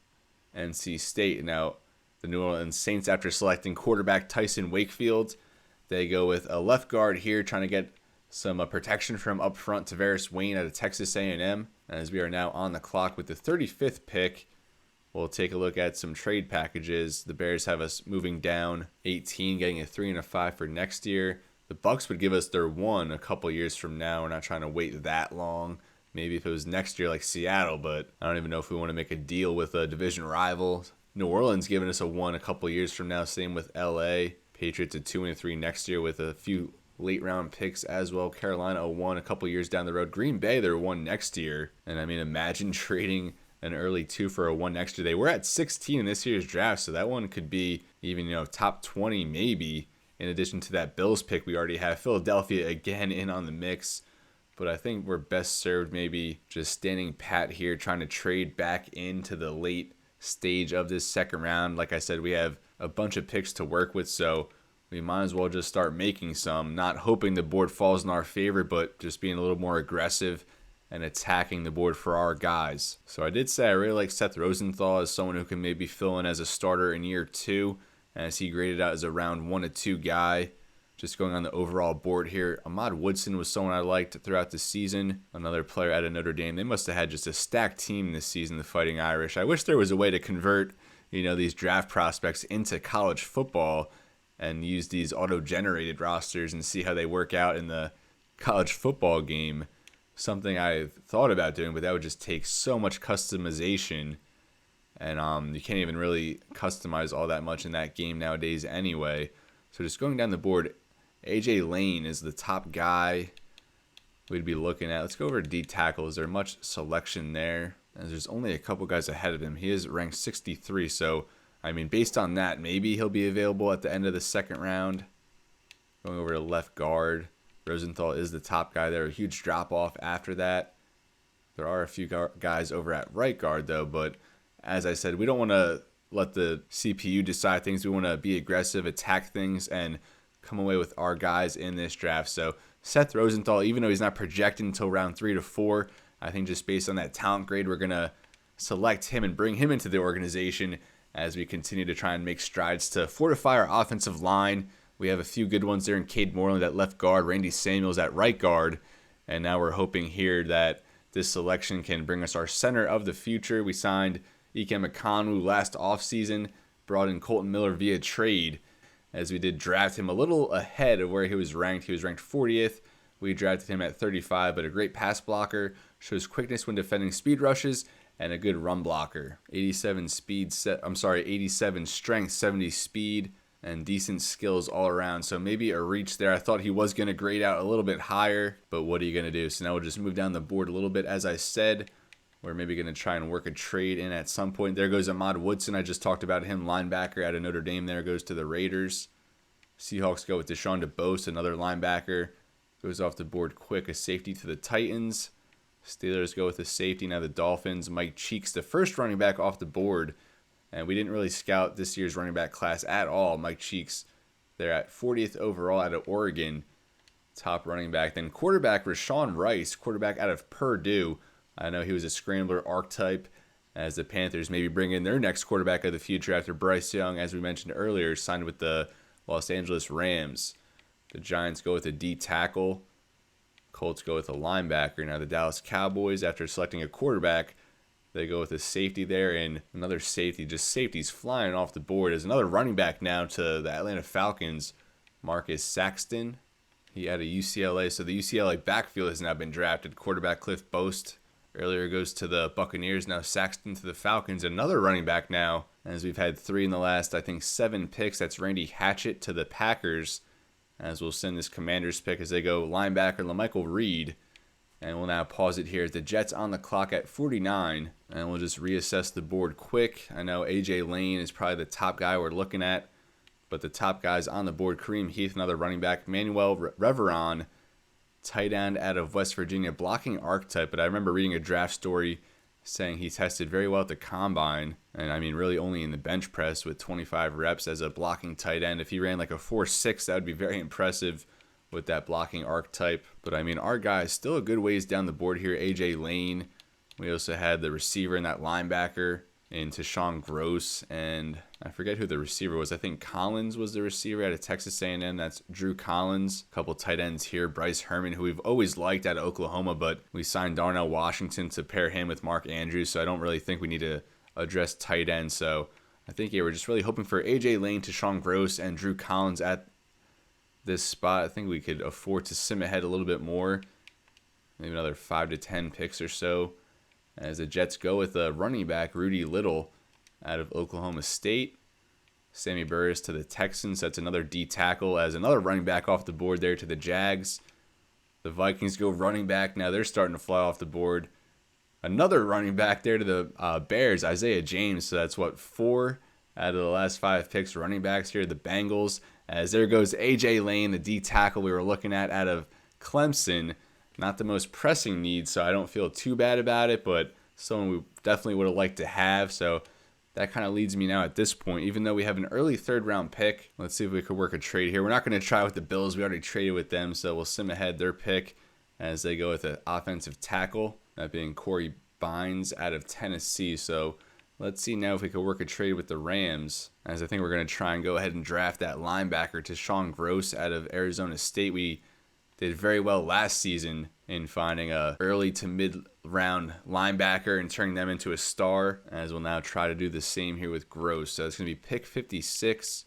A: NC State. Now, the New Orleans Saints, after selecting quarterback Tyson Wakefield, they go with a left guard here, trying to get some protection from up front, Tavares Wayne out of Texas A&M. As we are now on the clock with the 35th pick, we'll take a look at some trade packages. The Bears have us moving down 18, getting a 3 and a 5 for next year. The Bucs would give us their 1 a couple years from now. We're not trying to wait that long. Maybe if it was next year like Seattle, but I don't even know if we want to make a deal with a division rival. New Orleans giving us a 1 a couple years from now. Same with LA. Patriots a 2 and 3 next year with a few late round picks as well. Carolina a 1 a couple years down the road. Green Bay, they're 1 next year. And I mean, imagine trading an early 2 for a 1 next year. They were at 16 in this year's draft, so that one could be even, top 20 maybe. In addition to that Bills pick we already have. Philadelphia again in on the mix. But I think we're best served maybe just standing pat here, trying to trade back into the late stage of this 2nd round. Like I said, we have a bunch of picks to work with, so we might as well just start making some, not hoping the board falls in our favor, but just being a little more aggressive and attacking the board for our guys. So I did say I really like Seth Rosenthal as someone who can maybe fill in as a starter in year 2, as he graded out as a round 1 to 2 guy. Just going on the overall board here, Ahmad Woodson was someone I liked throughout the season. Another player out of Notre Dame. They must have had just a stacked team this season, the Fighting Irish. I wish there was a way to convert, these draft prospects into college football and use these auto-generated rosters and see how they work out in the college football game. Something I thought about doing, but that would just take so much customization. and you can't even really customize all that much in that game nowadays anyway. So just going down the board, AJ Lane is the top guy we'd be looking at. Let's go over to D tackle. Is there much selection there? As there's only a couple guys ahead of him. He is ranked 63, so I mean, based on that, maybe he'll be available at the end of the second round. Going over to left guard, Rosenthal is the top guy there. A huge drop off after that. There are a few guys over at right guard though, but as I said, we don't want to let the CPU decide things. We want to be aggressive, attack things, and come away with our guys in this draft. So Seth Rosenthal, even though he's not projected until round 3 to 4, I think just based on that talent grade, we're going to select him and bring him into the organization as we continue to try and make strides to fortify our offensive line. We have a few good ones there in Cade Moreland at left guard, Randy Samuels at right guard, and now we're hoping here that this selection can bring us our center of the future. We signed Ike Mekonu last offseason, brought in Colton Miller via trade, as we did draft him a little ahead of where he was ranked. He was ranked 40th. We drafted him at 35, but a great pass blocker, shows quickness when defending speed rushes, and a good run blocker. 87 strength, 70 speed, and decent skills all around. So maybe a reach there. I thought he was going to grade out a little bit higher, but what are you going to do? So now we'll just move down the board a little bit. As I said, we're maybe going to try and work a trade in at some point. There goes Ahmad Woodson. I just talked about him, linebacker out of Notre Dame. There goes to the Raiders. Seahawks go with Deshaun DeBose, another linebacker. Goes off the board quick, a safety to the Titans. Steelers go with a safety. Now the Dolphins, Mike Cheeks, the first running back off the board. And we didn't really scout this year's running back class at all. Mike Cheeks, they're at 40th overall out of Oregon. Top running back. Then quarterback Rashawn Rice, quarterback out of Purdue. I know he was a scrambler archetype, as the Panthers maybe bring in their next quarterback of the future after Bryce Young, as we mentioned earlier, signed with the Los Angeles Rams. The Giants go with a D tackle. Colts go with a linebacker. Now the Dallas Cowboys, after selecting a quarterback, they go with a safety there and another safety. Just safeties flying off the board. As another running back now to the Atlanta Falcons, Marcus Saxton. He had a UCLA, so the UCLA backfield has now been drafted. Quarterback Cliff Boast earlier goes to the Buccaneers. Now Saxton to the Falcons. Another running back now, as we've had 3 in the last, I think, 7 picks. That's Randy Hatchett to the Packers, as we'll send this Commanders pick as they go linebacker LaMichael Reed. And we'll now pause it here. The Jets on the clock at 49, and we'll just reassess the board quick. I know AJ Lane is probably the top guy we're looking at, but the top guys on the board, Kareem Heath, another running back, Manuel Reveron, tight end out of West Virginia, blocking archetype. But I remember reading a draft story saying he tested very well at the combine, and I mean really only in the bench press with 25 reps as a blocking tight end. If he ran like a 4.6, that would be very impressive with that blocking archetype. But I mean, our guy is still a good ways down the board here. AJ Lane. We also had the receiver and that linebacker in Tashawn Gross, and I forget who the receiver was. I think Collins was the receiver out of Texas A&M. That's Drew Collins. A couple tight ends here. Bryce Herman, who we've always liked out of Oklahoma, but we signed Darnell Washington to pair him with Mark Andrews, so I don't really think we need to address tight end. So I think, yeah, we're just really hoping for AJ Lane, Tashawn Gross, and Drew Collins at this spot. I think we could afford to sim ahead a little bit more, maybe another 5 to 10 picks or so, as the Jets go with a running back, Rudy Little, out of Oklahoma State. Sammy Burris to the Texans. That's another D tackle, as another running back off the board there to the Jags. The Vikings go running back. Now they're starting to fly off the board. Another running back there to the Bears, Isaiah James. So that's, 4 out of the last 5 picks, running backs here. The Bengals, as there goes AJ Lane, the D tackle we were looking at out of Clemson. Not the most pressing need, so I don't feel too bad about it, but someone we definitely would have liked to have. So that kind of leads me now at this point, even though we have an early 3rd round pick. Let's see if we could work a trade here. We're not going to try with the Bills. We already traded with them, so we'll sim ahead their pick as they go with an offensive tackle, that being Corey Bynes out of Tennessee. So let's see now if we could work a trade with the Rams, as I think we're going to try and go ahead and draft that linebacker to Tashawn Gross out of Arizona State. We did very well last season in finding a early to mid-round linebacker and turning them into a star, as we'll now try to do the same here with Gross. So it's going to be pick 56.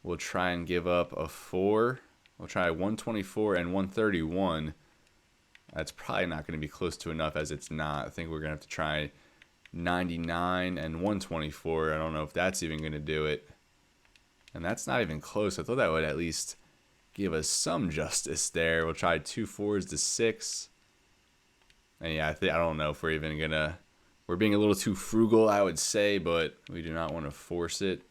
A: We'll try and give up a 4. We'll try 124 and 131. That's probably not going to be close to enough, as it's not. I think we're going to have to try 99 and 124. I don't know if that's even going to do it. And that's not even close. I thought that would at least give us some justice there. We'll try 2 4s to 6. And yeah, I don't know if we're even going to... We're being a little too frugal, I would say, but we do not want to force it.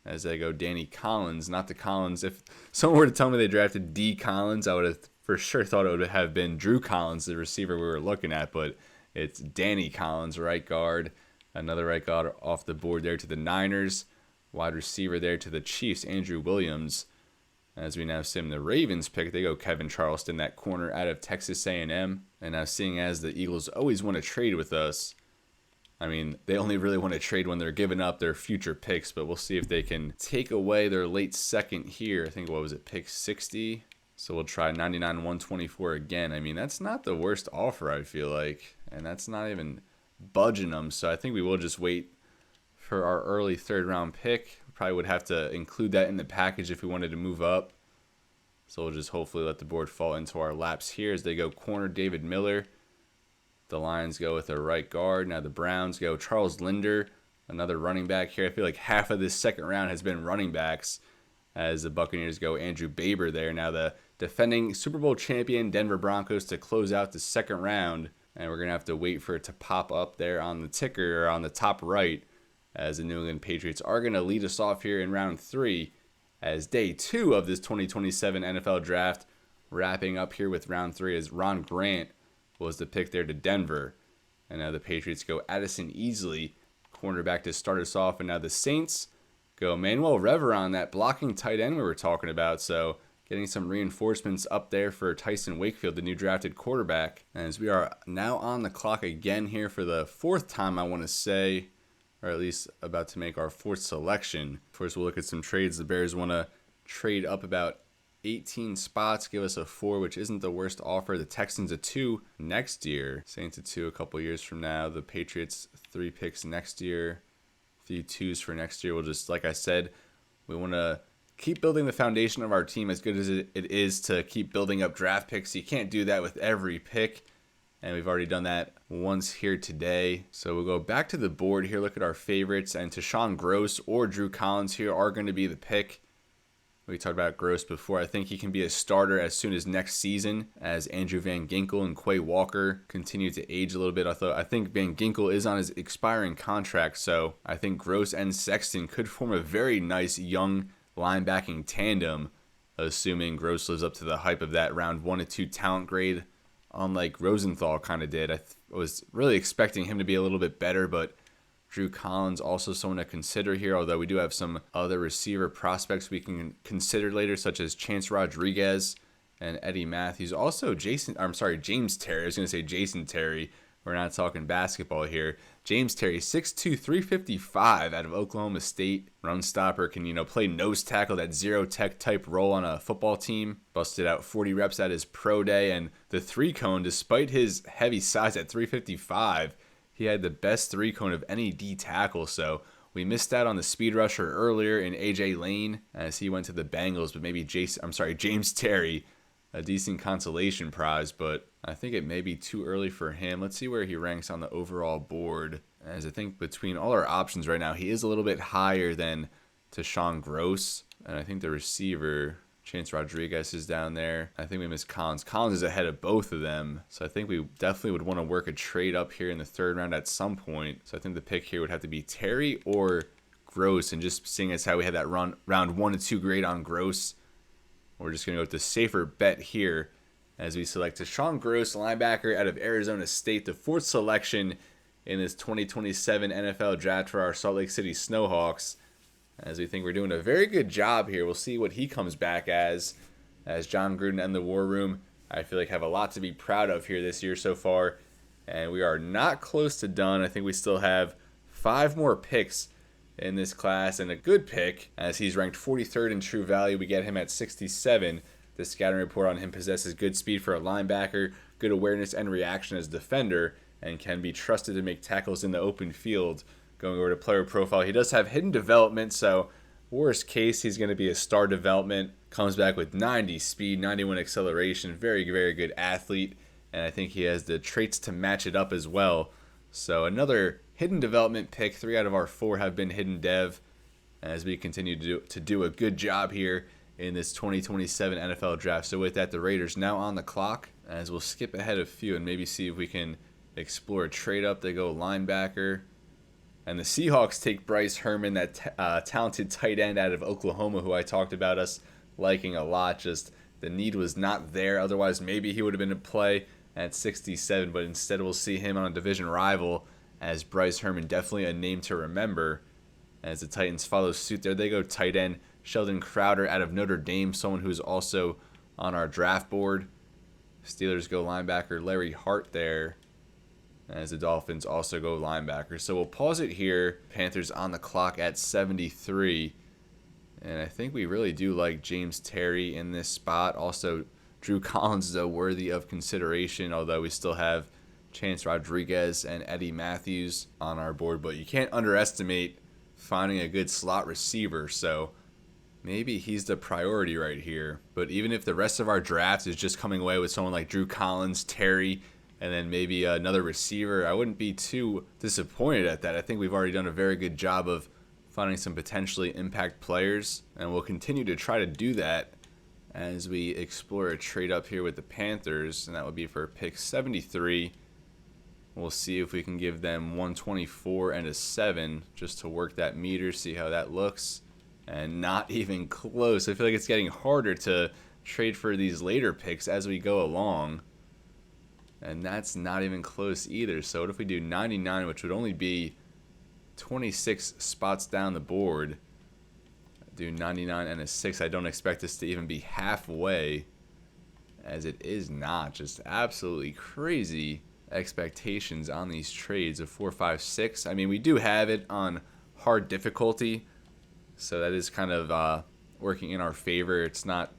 A: As they go Danny Collins, not the Collins. If someone were to tell me they drafted D. Collins, I would have for sure thought it would have been Drew Collins, the receiver we were looking at, but it's Danny Collins, right guard. Another right guard off the board there to the Niners. Wide receiver there to the Chiefs, Andrew Williams. As we now see the Ravens pick, they go Kevin Charleston, that corner out of Texas A&M. And now seeing as the Eagles always want to trade with us, I mean, they only really want to trade when they're giving up their future picks, but we'll see if they can take away their late second here. I think, what was it, pick 60? So we'll try 99, 124 again. I mean, that's not the worst offer, I feel like. And that's not even budging them. So I think we will just wait for our early third-round pick. Probably would have to include that in the package if we wanted to move up. So we'll just hopefully let the board fall into our laps here as they go corner David Miller. The Lions go with a right guard. Now the Browns go Charles Linder, another running back here. I feel like half of this second round has been running backs as the Buccaneers go Andrew Baber there. Now the defending Super Bowl champion Denver Broncos to close out the second round. And we're going to have to wait for it to pop up there on the ticker or on the top right, as the New England Patriots are going to lead us off here in round 3 as day 2 of this 2027 NFL draft, wrapping up here with round 3 as Ron Grant was the pick there to Denver. And now the Patriots go Addison Easley, cornerback, to start us off. And now the Saints go Manuel Reveron, that blocking tight end we were talking about. So getting some reinforcements up there for Tyson Wakefield, the new drafted quarterback. And as we are now on the clock again here for the 4th time, I want to say, or at least about to make our 4th selection. First, we'll look at some trades. The Bears want to trade up about 18 spots, give us a 4, which isn't the worst offer. The Texans a 2 next year. Saints a 2 a couple years from now. The Patriots 3 picks next year. A few 2s for next year. We'll just, like I said, we want to keep building the foundation of our team as good as it is to keep building up draft picks. You can't do that with every pick. And we've already done that once here today. So we'll go back to the board here, look at our favorites. And Tashawn Gross or Drew Collins here are going to be the pick. We talked about Gross before. I think he can be a starter as soon as next season, as Andrew Van Ginkel and Quay Walker continue to age a little bit. I think Van Ginkel is on his expiring contract, so I think Gross and Sexton could form a very nice young linebacking tandem, assuming Gross lives up to the hype of that round 1 to 2 talent grade, unlike Rosenthal kind of did. I was really expecting him to be a little bit better, but Drew Collins also someone to consider here, although we do have some other receiver prospects we can consider later, such as Chance Rodriguez and Eddie Matthews. Also James Terry. I was going to say Jason Terry. We're not talking basketball here. James Terry, 6'2", 355 out of Oklahoma State. Run stopper, can, play nose tackle, that zero tech type role on a football team. Busted out 40 reps at his pro day, and the 3-cone, despite his heavy size at 355, he had the best 3-cone of any D tackle, so we missed out on the speed rusher earlier in A.J. Lane as he went to the Bengals, but maybe James Terry, a decent consolation prize, but I think it may be too early for him. Let's see where he ranks on the overall board, as I think between all our options right now, he is a little bit higher than Tashawn Gross, and I think the receiver, Chance Rodriguez, is down there. I think we missed Collins. Collins is ahead of both of them, so I think we definitely would want to work a trade up here in the 3rd round at some point. So I think the pick here would have to be Terry or Gross, and just seeing as how we had that round 1 to 2 grade on Gross, we're just going to go with the safer bet here as we select Tashawn Gross, linebacker out of Arizona State, the 4th selection in this 2027 NFL draft for our Salt Lake City Snowhawks. As we think we're doing a very good job here. We'll see what he comes back as John Gruden and the War Room, I feel like, have a lot to be proud of here this year so far. And we are not close to done. I think we still have 5 more picks in this class, and a good pick, as he's ranked 43rd in true value. We get him at 67. The scouting report on him possesses good speed for a linebacker, good awareness and reaction as a defender, and can be trusted to make tackles in the open field. Going over to player profile, he does have hidden development, so worst case, he's going to be a star development. Comes back with 90 speed, 91 acceleration, very, very good athlete, and I think he has the traits to match it up as well. So another hidden development pick. 3 out of our 4 have been hidden dev as we continue to do a good job here in this 2027 NFL draft. So with that, the Raiders now on the clock, as we'll skip ahead a few and maybe see if we can explore a trade up. They go linebacker. And the Seahawks take Bryce Herman, that talented tight end out of Oklahoma, who I talked about us liking a lot. Just the need was not there. Otherwise, maybe he would have been in play at 67. But instead, we'll see him on a division rival as Bryce Herman, definitely a name to remember. As the Titans follow suit there, they go tight end Sheldon Crowder out of Notre Dame, someone who's also on our draft board. Steelers go linebacker Larry Hart there, as the Dolphins also go linebacker. So we'll pause it here. Panthers on the clock at 73. And I think we really do like James Terry in this spot. Also, Drew Collins, though, worthy of consideration, although we still have Chance Rodriguez and Eddie Matthews on our board. But you can't underestimate finding a good slot receiver. So maybe he's the priority right here. But even if the rest of our draft is just coming away with someone like Drew Collins, Terry, and then maybe another receiver, I wouldn't be too disappointed at that. I think we've already done a very good job of finding some potentially impact players, and we'll continue to try to do that as we explore a trade up here with the Panthers, and that would be for pick 73. We'll see if we can give them 124 and a 7 just to work that meter, see how that looks. And not even close. I feel like it's getting harder to trade for these later picks as we go along. And that's not even close either. So what if we do 99, which would only be 26 spots down the board. Do 99 and a 6. I don't expect this to even be halfway, as it is not. Just absolutely crazy expectations on these trades of 4, 5, 6. I mean, we do have it on hard difficulty, so that is kind of working in our favor. It's not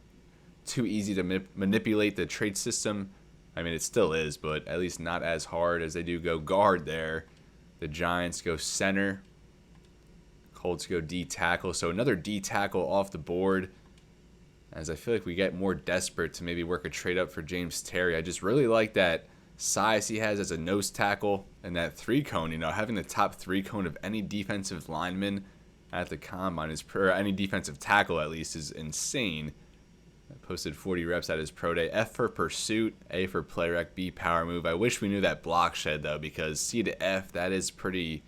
A: too easy to manipulate the trade system. I mean, it still is, but at least not as hard, as they do go guard there. The Giants go center. Colts go D tackle. So another D tackle off the board, as I feel like we get more desperate to maybe work a trade up for James Terry. I just really like that size he has as a nose tackle and that 3-cone. You know, having the top 3-cone of any defensive lineman at the combine or any defensive tackle at least, is insane. Posted 40 reps at his pro day. F for pursuit, A for play rec, B power move. I wish we knew that block shed, though, because C to F, that is pretty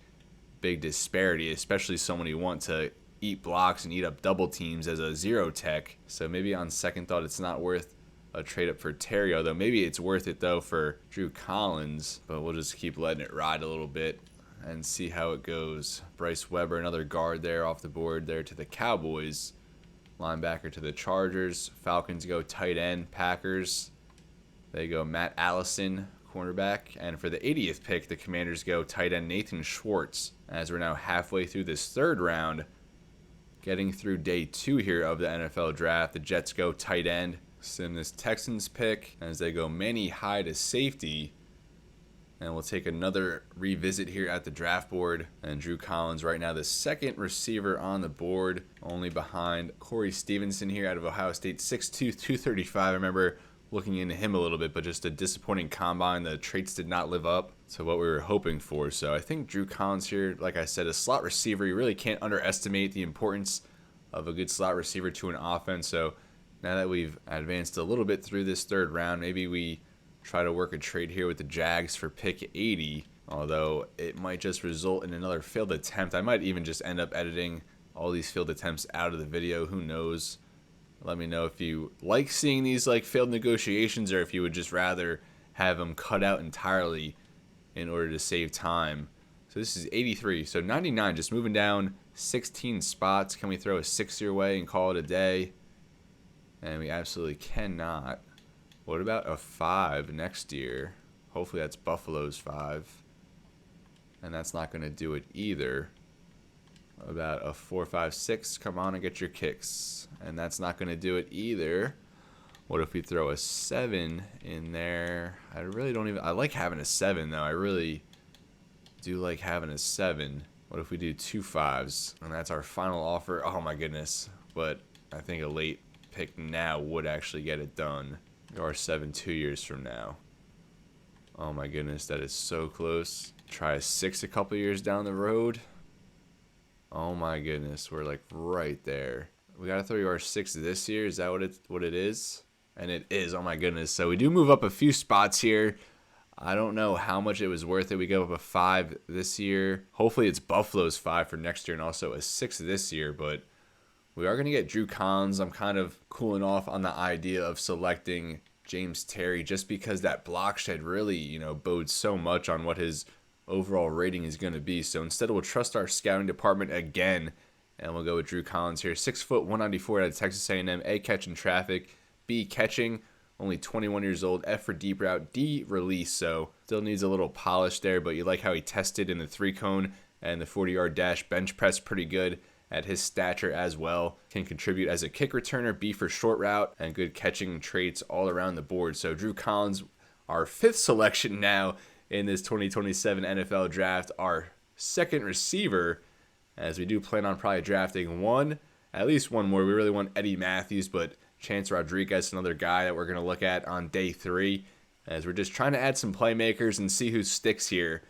A: big disparity, especially someone you want to eat blocks and eat up double teams as a 0 tech. So maybe on second thought, it's not worth a trade up for Terry, although maybe it's worth it, though, for Drew Collins. But we'll just keep letting it ride a little bit and see how it goes. Bryce Weber, another guard there off the board there to the Cowboys. Linebacker to the Chargers. Falcons go tight end. Packers, they go Matt Allison, cornerback. And for the 80th pick, the Commanders go tight end Nathan Schwartz. As we're now halfway through this third round, getting through day 2 here of the NFL draft, the Jets go tight end. Sim this Texans pick as they go Manny High to safety. And we'll take another revisit here at the draft board. And Drew Collins right now the second receiver on the board, only behind Corey Stevenson here out of Ohio State, 6'2", 235. I remember looking into him a little bit, but just a disappointing combine. The traits did not live up to what we were hoping for. So I think Drew Collins here, like I said, a slot receiver. You really can't underestimate the importance of a good slot receiver to an offense. So now that we've advanced a little bit through this third round, maybe we try to work a trade here with the Jags for pick 80, although it might just result in another failed attempt. I might even just end up editing all these failed attempts out of the video. Who knows? Let me know if you like seeing these like failed negotiations, or if you would just rather have them cut out entirely in order to save time. So this is 83. So 99, just moving down 16 spots. Can we throw a 6 your way and call it a day? And we absolutely cannot. What about a 5 next year? Hopefully that's Buffalo's 5. And that's not going to do it either. What about a 4, 5, 6? Come on and get your kicks. And that's not going to do it either. What if we throw a 7 in there? I really don't even... I like having a 7, though. I really do like having a 7. What if we do 2 5s? And that's our final offer. Oh, my goodness. But I think a late pick now would actually get it done. Or 7 2 years from now. Oh my goodness, that is so close. try a 6 a couple years down the road. Oh my goodness, we're like right there. We got to throw our 6 this year. Is that what it is? And it is. Oh my goodness. So we do move up a few spots here. I don't know how much it was worth it. We go up a 5 this year. Hopefully it's Buffalo's 5 for next year and also a 6 this year. But we are going to get Drew Collins. I'm kind of cooling off on the idea of selecting James Terry just because that block shed really, bodes so much on what his overall rating is going to be. So instead we'll trust our scouting department again, and we'll go with Drew Collins here. 6 foot, 194 out of Texas A&M. A, catching traffic. B, catching. Only 21 years old. F for deep route. D, release. So still needs a little polish there, but you like how he tested in the 3-cone and the 40-yard dash. Bench press pretty good at his stature as well. Can contribute as a kick returner. B for short route and good catching traits all around the board. So Drew Collins, our 5th selection now in this 2027 NFL draft. Our 2nd receiver, as we do plan on probably drafting at least one more. We really want Eddie Matthews, but Chance Rodriguez, another guy that we're going to look at on day 3, as we're just trying to add some playmakers and see who sticks here.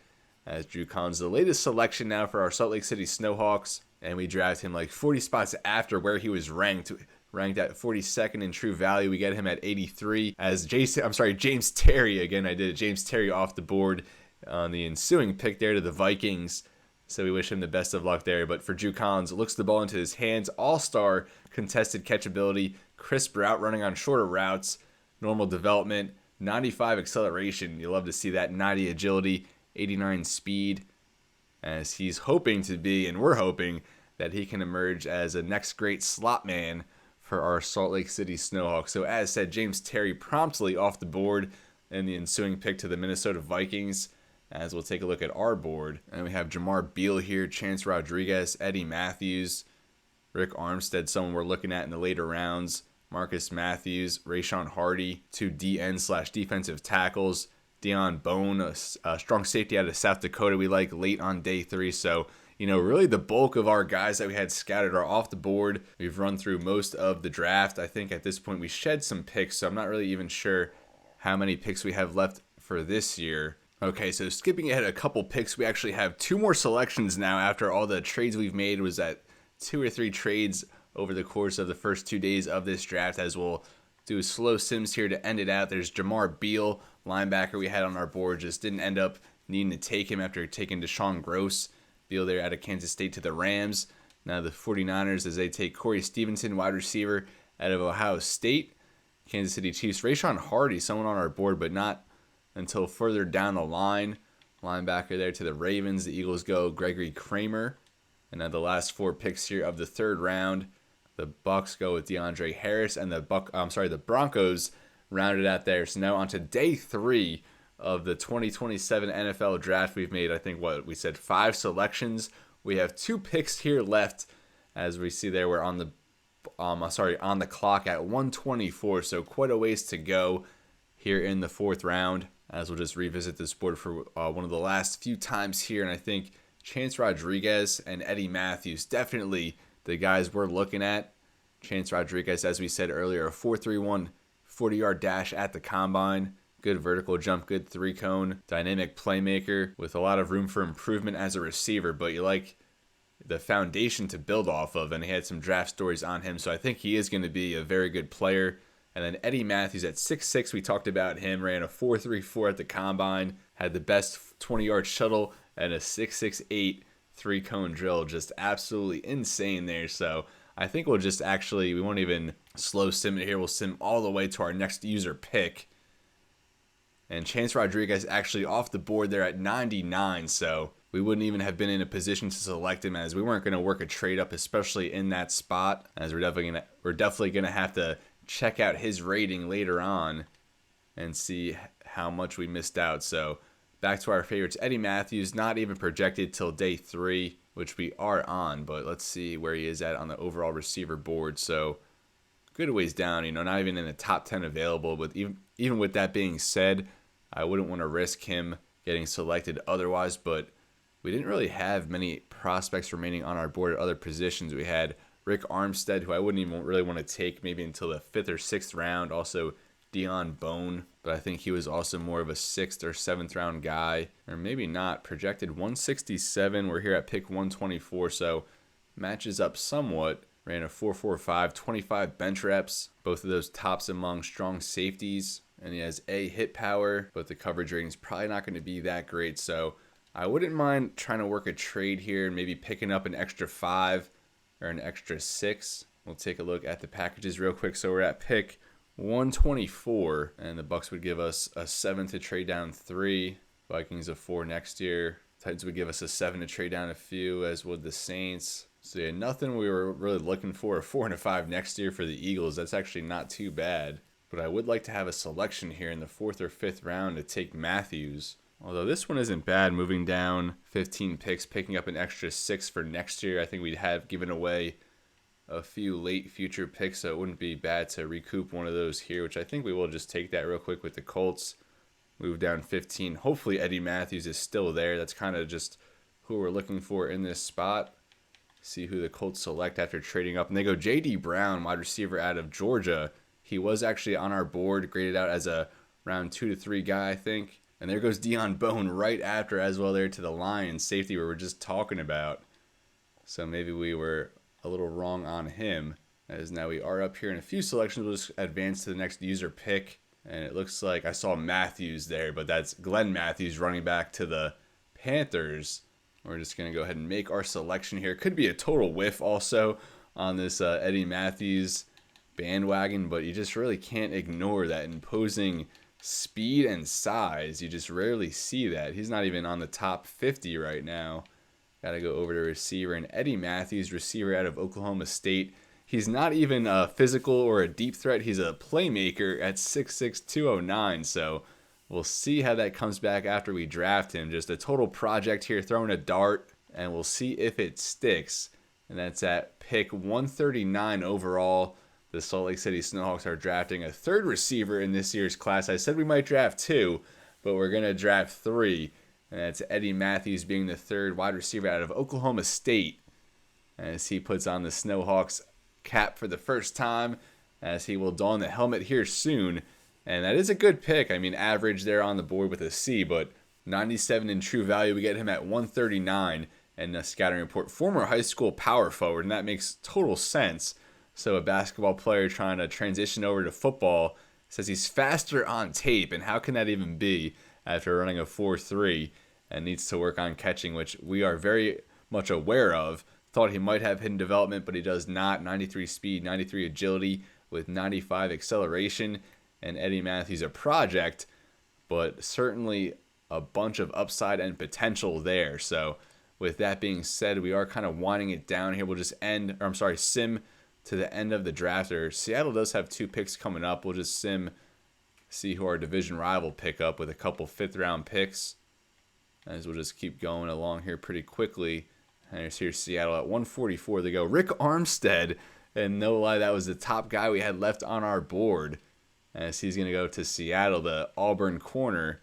A: As Drew Collins, the latest selection now for our Salt Lake City Snowhawks, and we draft him like 40 spots after where he was ranked at 42nd in true value. We get him at 83 as James Terry. Again, I did James Terry off the board on the ensuing pick there to the Vikings. So we wish him the best of luck there. But for Drew Collins, looks the ball into his hands. All-star contested catchability, crisp route running on shorter routes, normal development, 95 acceleration. You love to see that. 90 agility, 89 speed. As he's hoping to be, and we're hoping that he can emerge as a next great slot man for our Salt Lake City Snowhawks. So as said, James Terry promptly off the board in the ensuing pick to the Minnesota Vikings. As we'll take a look at our board. And we have Jamar Beal here, Chance Rodriguez, Eddie Matthews, Rick Armstead, someone we're looking at in the later rounds, Marcus Matthews, Rashawn Hardy, 2 DN/defensive tackles, Deion Bone, a strong safety out of South Dakota we like late on day 3. So, really the bulk of our guys that we had scouted are off the board. We've run through most of the draft. I think at this point we shed some picks, so I'm not really even sure how many picks we have left for this year. Okay, so skipping ahead a couple picks, we actually have 2 more selections now after all the trades we've made. Was that 2 or 3 trades over the course of the first 2 days of this draft, as we'll do slow sims here to end it out. There's Jamar Beal, linebacker we had on our board, just didn't end up needing to take him after taking Deshaun Gross. Beal there out of Kansas State to the Rams. Now the 49ers as they take Corey Stevenson, wide receiver out of Ohio State. Kansas City Chiefs, Rashawn Hardy, someone on our board, but not until further down the line. Linebacker there to the Ravens. The Eagles go Gregory Kramer. And then the last 4 picks here of the 3rd round, the Bucks go with DeAndre Harris, and the Broncos rounded out there. So now on to day 3 of the 2027 NFL draft. We've made, I think, we said 5 selections. We have 2 picks here left. As we see there, we're on the clock at 124. So quite a ways to go here in the 4th round. As we'll just revisit this board for one of the last few times here. And I think Chance Rodriguez and Eddie Matthews, definitely the guys we're looking at. Chance Rodriguez, as we said earlier, a 4.31 40-yard dash at the combine. Good vertical jump, good 3-cone, dynamic playmaker with a lot of room for improvement as a receiver. But you like the foundation to build off of, and he had some draft stories on him. So I think he is going to be a very good player. And then Eddie Matthews at 6'6", we talked about him, ran a 4.34 at the combine, had the best 20-yard shuttle and a 6.68 3-cone drill. Just absolutely insane there. So I think we'll just we won't even slow sim it here. We'll sim all the way to our next user pick. And Chance Rodriguez actually off the board there at 99. So we wouldn't even have been in a position to select him, as we weren't going to work a trade up, especially in that spot, as we're definitely going to have to check out his rating later on and see how much we missed out. So back to our favorites. Eddie Matthews, not even projected till day 3, which we are on, but let's see where he is at on the overall receiver board. So good ways down, not even in the top 10 available. But even with that being said, I wouldn't want to risk him getting selected otherwise, but we didn't really have many prospects remaining on our board at other positions. We had Rick Armstead, who I wouldn't even really want to take maybe until the 5th or 6th round. Also, Dion Bone, but I think he was also more of a 6th or 7th round guy, or maybe not. Projected 167. We're here at pick 124, so matches up somewhat. Ran a 4.45, 25 bench reps. Both of those tops among strong safeties. And he has A, hit power, but the coverage rating is probably not going to be that great. So I wouldn't mind trying to work a trade here and maybe picking up an extra 5 or an extra 6. We'll take a look at the packages real quick. So we're at pick 124, and the Bucks would give us a 7 to trade down 3. Vikings a 4 next year. Titans would give us a 7 to trade down a few, as would the Saints. So yeah, nothing we were really looking for. A 4 and a 5 next year for the Eagles. That's actually not too bad. But I would like to have a selection here in the 4th or 5th round to take Matthews. Although this one isn't bad, moving down 15 picks, picking up an extra 6 for next year. I think we'd have given away a few late future picks, so it wouldn't be bad to recoup one of those here, which I think we will just take that real quick with the Colts. Move down 15. Hopefully Eddie Matthews is still there. That's kind of just who we're looking for in this spot. See who the Colts select after trading up. And they go J.D. Brown, wide receiver out of Georgia. He was actually on our board, graded out as a round 2 to 3 guy, I think. And there goes Dion Bone right after as well there to the Lions safety we were just talking about. So maybe we were a little wrong on him. As now we are up here in a few selections. We'll just advance to the next user pick. And it looks like I saw Matthews there, but that's Glenn Matthews running back to the Panthers. We're just going to go ahead and make our selection here. Could be a total whiff also on this Eddie Matthews bandwagon, but you just really can't ignore that imposing speed and size. You just rarely see that. He's not even on the top 50 right now. Got to go over to receiver. And Eddie Matthews, receiver out of Oklahoma State. He's not even a physical or a deep threat. He's a playmaker at 6'6", 209. So we'll see how that comes back after we draft him. Just a total project here, throwing a dart, and we'll see if it sticks. And that's at pick 139 overall. The Salt Lake City Snowhawks are drafting a 3rd receiver in this year's class. I said we might draft 2, but we're going to draft 3. And that's Eddie Matthews being the 3rd wide receiver out of Oklahoma State. As he puts on the Snowhawks cap for the first time, as he will don the helmet here soon. And that is a good pick. I mean, average there on the board with a C, but 97 in true value. We get him at 139. And the scouting report, former high school power forward, and that makes total sense. So a basketball player trying to transition over to football says he's faster on tape, and how can that even be after running a 4.3 and needs to work on catching, which we are very much aware of. Thought he might have hidden development, but he does not. 93 speed, 93 agility with 95 acceleration. And Eddie Matthews, a project, but certainly a bunch of upside and potential there. So with that being said, we are kind of winding it down here. We'll just sim to the end of the draft. Seattle does have 2 picks coming up. We'll just see who our division rival pick up with a couple 5th round picks. As we'll just keep going along here pretty quickly. And here's Seattle at 144. They go Rick Armstead. And no lie, that was the top guy we had left on our board. As he's going to go to Seattle, the Auburn corner,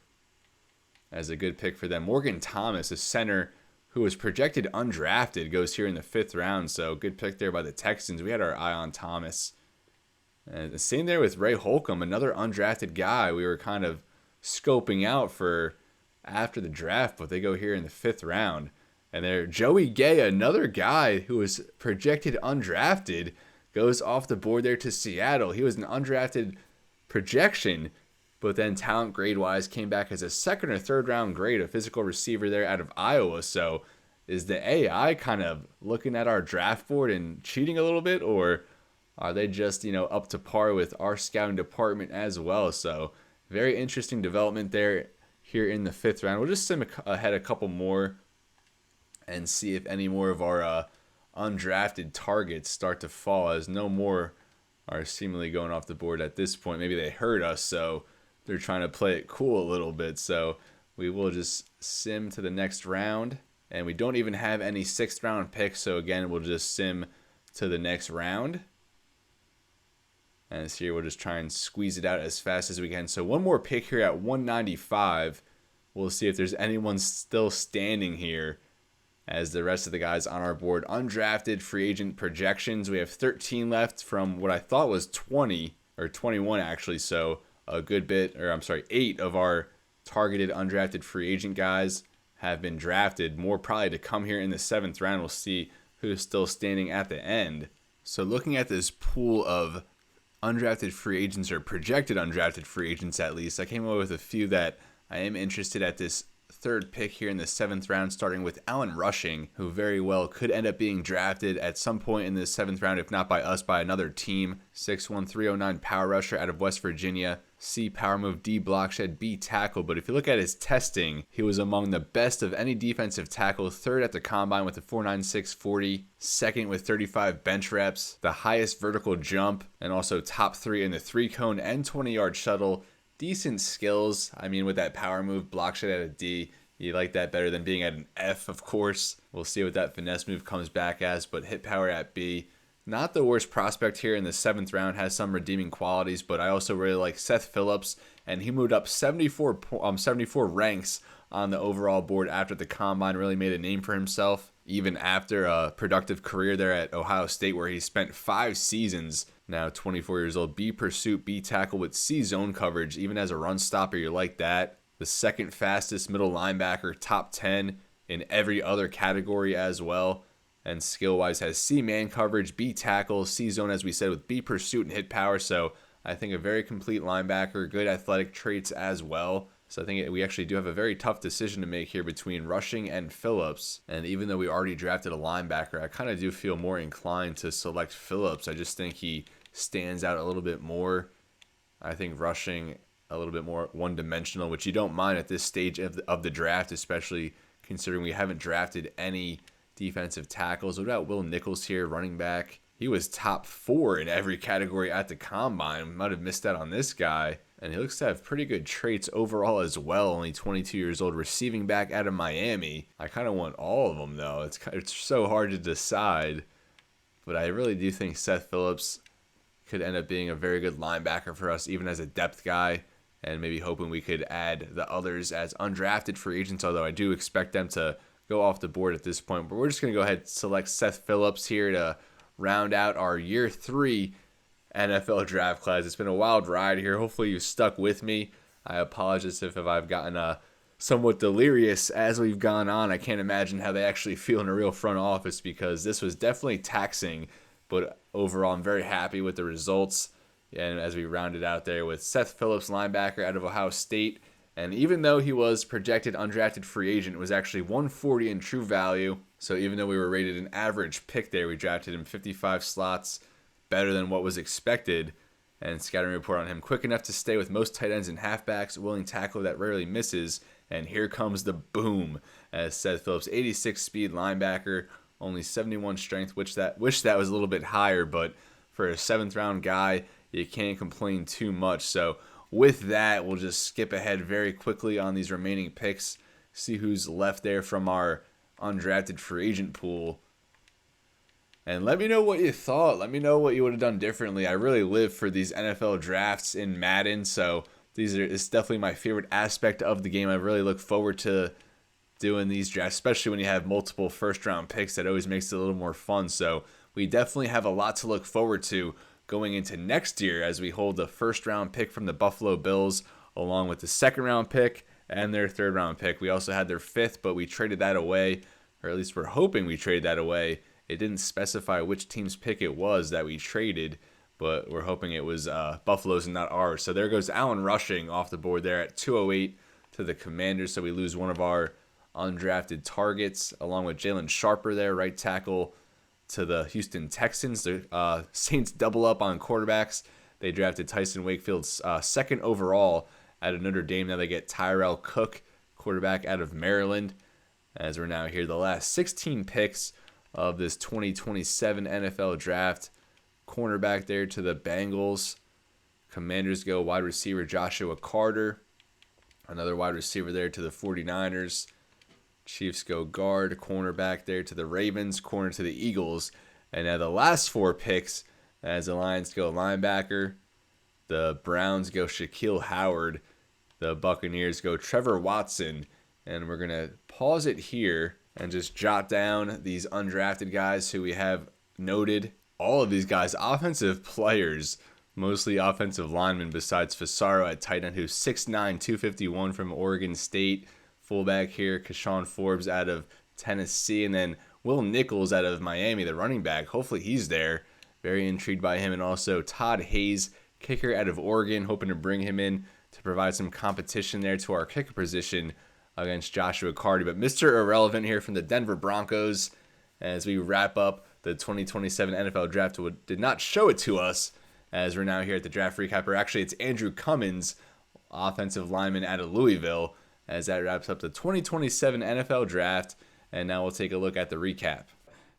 A: as a good pick for them. Morgan Thomas, a center who was projected undrafted, goes here in the 5th round. So good pick there by the Texans. We had our eye on Thomas. And the same there with Ray Holcomb, another undrafted guy we were kind of scoping out for after the draft, but they go here in the 5th round. And there, Joey Gay, another guy who was projected undrafted, goes off the board there to Seattle. He was an undrafted projection, but then talent grade-wise came back as a 2nd or 3rd round grade, a physical receiver there out of Iowa. So is the AI kind of looking at our draft board and cheating a little bit, or are they just, up to par with our scouting department as well? So very interesting development there here in the 5th round. We'll just sim ahead a couple more and see if any more of our undrafted targets start to fall, as no more are seemingly going off the board at this point. Maybe they heard us, so they're trying to play it cool a little bit. So we will just sim to the next round, and we don't even have any 6th round picks. So again, we'll just sim to the next round. And here we'll just try and squeeze it out as fast as we can. So one more pick here at 195. We'll see if there's anyone still standing here, as the rest of the guys on our board, undrafted free agent projections. We have 13 left from what I thought was 20, or 21 actually. So a good bit, or I'm sorry, 8 of our targeted undrafted free agent guys have been drafted. More probably to come here in the 7th round. We'll see who's still standing at the end. So looking at this pool of undrafted free agents, or projected undrafted free agents at least, I came up with a few that I am interested at this 3rd pick here in the 7th round, starting with Allen Rushing, who very well could end up being drafted at some point in the 7th round, if not by us, by another team. 6'1", 309 power rusher out of West Virginia. C power move, D block shed, B tackle. But if you look at his testing, he was among the best of any defensive tackle. 3rd at the combine with a 4.96 40, 2nd with 35 bench reps, the highest vertical jump, and also top 3 in the 3-cone and 20-yard shuttle. Decent skills. I mean, with that power move, block shed at a D, you like that better than being at an F, of course. We'll see what that finesse move comes back as, but hit power at B. Not the worst prospect here in the 7th round, has some redeeming qualities, but I also really like Seth Phillips, and he moved up 74 ranks on the overall board after the combine, really made a name for himself, even after a productive career there at Ohio State, where he spent 5 seasons. Now 24 years old. B pursuit, B tackle with C zone coverage. Even as a run stopper, you like that. The 2nd fastest middle linebacker, top 10 in every other category as well. And skill-wise has C man coverage, B tackle, C zone, as we said, with B pursuit and hit power. So I think a very complete linebacker, good athletic traits as well. So I think we actually do have a very tough decision to make here between Rushing and Phillips. And even though we already drafted a linebacker, I kind of do feel more inclined to select Phillips. I just think he stands out a little bit more. I think Rushing a little bit more one-dimensional, which you don't mind at this stage of the draft, especially considering we haven't drafted any defensive tackles. What about Will Nichols here, running back? He was top 4 in every category at the combine. Might have missed out on this guy. And he looks to have pretty good traits overall as well. Only 22 years old, receiving back out of Miami. I kind of want all of them, though. It's so hard to decide. But I really do think Seth Phillips could end up being a very good linebacker for us, even as a depth guy, and maybe hoping we could add the others as undrafted free agents, although I do expect them to go off the board at this point. But we're just going to go ahead and select Seth Phillips here to round out our year 3 NFL draft class. It's been a wild ride here. Hopefully you stuck with me. I apologize if I've gotten somewhat delirious as we've gone on. I can't imagine how they actually feel in a real front office, because this was definitely taxing. But overall, I'm very happy with the results. And as we rounded out there with Seth Phillips, linebacker out of Ohio State. And even though he was projected undrafted free agent, it was actually 140 in true value. So even though we were rated an average pick there, we drafted him 55 slots better than what was expected. And scouting report on him: quick enough to stay with most tight ends and halfbacks, willing tackle that rarely misses. And here comes the boom, as Seth Phillips, 86 speed linebacker, only 71 strength, wish that was a little bit higher, but for a 7th round guy, you can't complain too much. So with that, we'll just skip ahead very quickly on these remaining picks, see who's left there from our undrafted free agent pool. And let me know what you thought. Let me know what you would have done differently. I really live for these NFL drafts in Madden, so it's definitely my favorite aspect of the game. I really look forward to doing these drafts, especially when you have multiple 1st-round picks. That always makes it a little more fun. So we definitely have a lot to look forward to going into next year, as we hold the 1st-round pick from the Buffalo Bills, along with the 2nd-round pick and their 3rd-round pick. We also had their 5th, but we traded that away, or at least we're hoping we traded that away. It didn't specify which team's pick it was that we traded, but we're hoping it was Buffalo's and not ours. So there goes Allen Rushing off the board there at 208 to the Commanders. So we lose one of our undrafted targets, along with Jalen Sharper there, right tackle, to the Houston Texans. The Saints double up on quarterbacks. They drafted Tyson Wakefield's 2nd overall out of Notre Dame. Now they get Tyrell Cook, quarterback out of Maryland. As we're now here, the last 16 picks of this 2027 NFL draft. Cornerback there to the Bengals. Commanders go wide receiver Joshua Carter. Another wide receiver there to the 49ers. Chiefs go guard, cornerback there to the Ravens, corner to the Eagles. And now the last 4 picks, as the Lions go linebacker, the Browns go Shaquille Howard, the Buccaneers go Trevor Watson. And we're going to pause it here and just jot down these undrafted guys who we have noted. All of these guys, offensive players, Mostly offensive linemen besides Fasaro at tight end, who's 6'9", 251 from Oregon State. Fullback here, Keshawn Forbes out of Tennessee. And then Will Nichols out of Miami, the running back. Hopefully he's there. Very intrigued by him. And also Todd Hayes, kicker out of Oregon, hoping to bring him in to provide some competition there to our kicker position against Joshua Carty. But Mr. Irrelevant here from the Denver Broncos as we wrap up the 2027 NFL Draft. Did not show it to us as we're now here at the Draft Recap. Actually, it's Andrew Cummins, offensive lineman out of Louisville, as that wraps up the 2027 NFL Draft. And now we'll take a look at the recap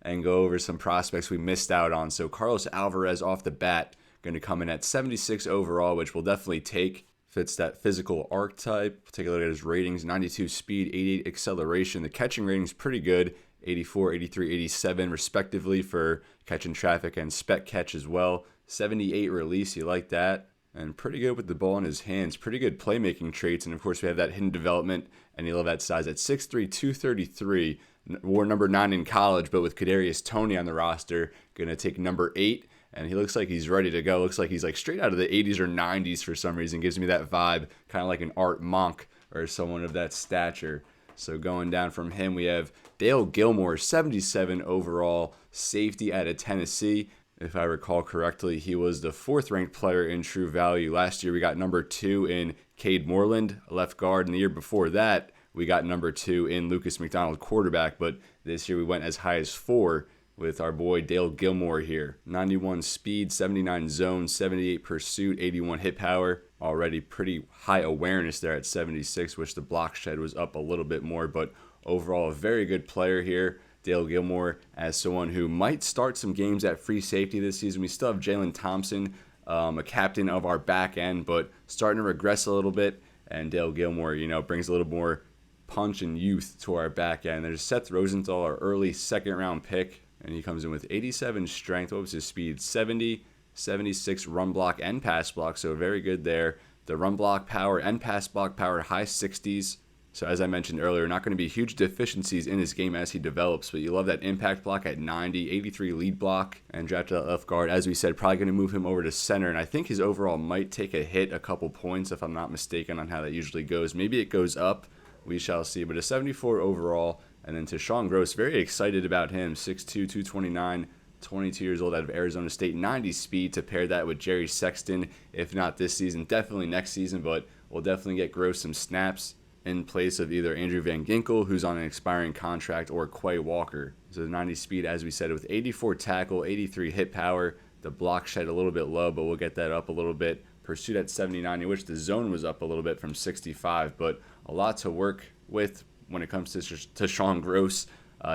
A: and go over some prospects we missed out on. So Carlos Alvarez off the bat, going to come in at 76 overall, which we'll definitely take. Fits that physical archetype. Take a look at his ratings: 92 speed, 88 acceleration. The catching rating's pretty good: 84, 83, 87 respectively for catch and traffic and spec catch as well. 78 release, you like that. And pretty good with the ball in his hands. Pretty good playmaking traits. And of course we have that hidden development, and you love that size at 6'3", 233. Wore number 9 in college, but with Kadarius Toney on the roster, going to take number 8. And he looks like he's ready to go. Looks like he's like straight out of the 80s or 90s for some reason. Gives me that vibe, kind of like an Art Monk or someone of that stature. So going down from him, we have Dale Gilmore, 77 overall, safety out of Tennessee. If I recall correctly, he was the 4th-ranked player in true value. Last year, we got number 2 in Cade Moreland, left guard. And the year before that, we got number 2 in Lucas McDonald, quarterback. But this year, we went as high as 4 with our boy Dale Gilmore here. 91 speed, 79 zone, 78 pursuit, 81 hit power. Already pretty high awareness there at 76, which the block shed was up a little bit more. But overall, a very good player here. Dale Gilmore as someone who might start some games at free safety this season. We still have Jalen Thompson, a captain of our back end, but starting to regress a little bit. And Dale Gilmore, brings a little more punch and youth to our back end. There's Seth Rosenthal, our early 2nd-round pick. And he comes in with 87 strength. What was his speed? 70, 76 run block and pass block. So very good there. The run block power and pass block power, high 60s. So as I mentioned earlier, not going to be huge deficiencies in his game as he develops. But you love that impact block at 90, 83 lead block, and drafted at left guard. As we said, probably going to move him over to center. And I think his overall might take a hit, a couple points, if I'm not mistaken on how that usually goes. Maybe it goes up. We shall see. But a 74 overall. And then Tashawn Gross, very excited about him, 6'2", 229, 22 years old out of Arizona State, 90 speed to pair that with Jerry Sexton, if not this season, definitely next season, but we'll definitely get Gross some snaps in place of either Andrew Van Ginkel, who's on an expiring contract, or Quay Walker. So 90 speed, as we said, with 84 tackle, 83 hit power, the block shed a little bit low, but we'll get that up a little bit. Pursuit at 79, in which the zone was up a little bit from 65, but a lot to work with when it comes to Tashawn Gross,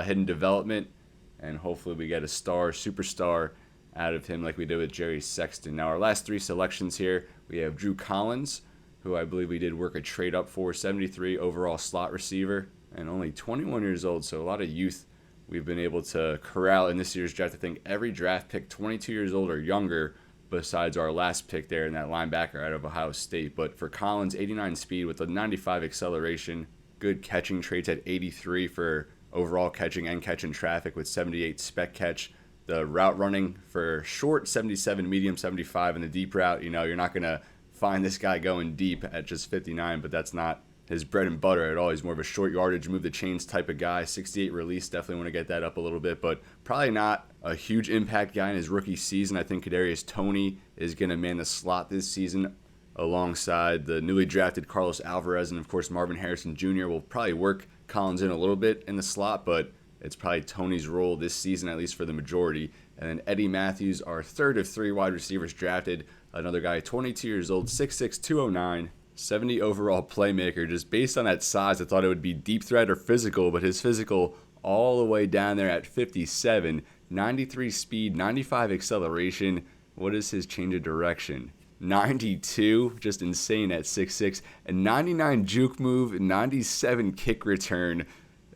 A: hidden development, and hopefully we get a superstar out of him like we did with Jerry Sexton. Now our last 3 selections here, we have Drew Collins, who I believe we did work a trade up for, 73 overall slot receiver, and only 21 years old, so a lot of youth we've been able to corral in this year's draft. I think every draft pick 22 years old or younger, besides our last pick there in that linebacker out of Ohio State. But for Collins, 89 speed with a 95 acceleration, good catching traits at 83 for overall catching and catching traffic with 78 spec catch. The route running for short, 77, medium, 75, and the deep route, you're not going to find this guy going deep at just 59, but that's not his bread and butter at all. He's more of a short yardage, move the chains type of guy. 68 release, definitely want to get that up a little bit, but probably not a huge impact guy in his rookie season. I think Kadarius Toney is going to man the slot this season alongside the newly drafted Carlos Alvarez, and of course Marvin Harrison Jr. will probably work Collins in a little bit in the slot, but it's probably Toney's role this season, at least for the majority. And then Eddie Matthews, our 3rd of 3 wide receivers drafted, another guy, 22 years old, 6'6", 209, 70 overall playmaker. Just based on that size, I thought it would be deep threat or physical, but his physical all the way down there at 57, 93 speed, 95 acceleration. What is his change of direction? 92, just insane at 6'6", and 99 juke move, 97 kick return.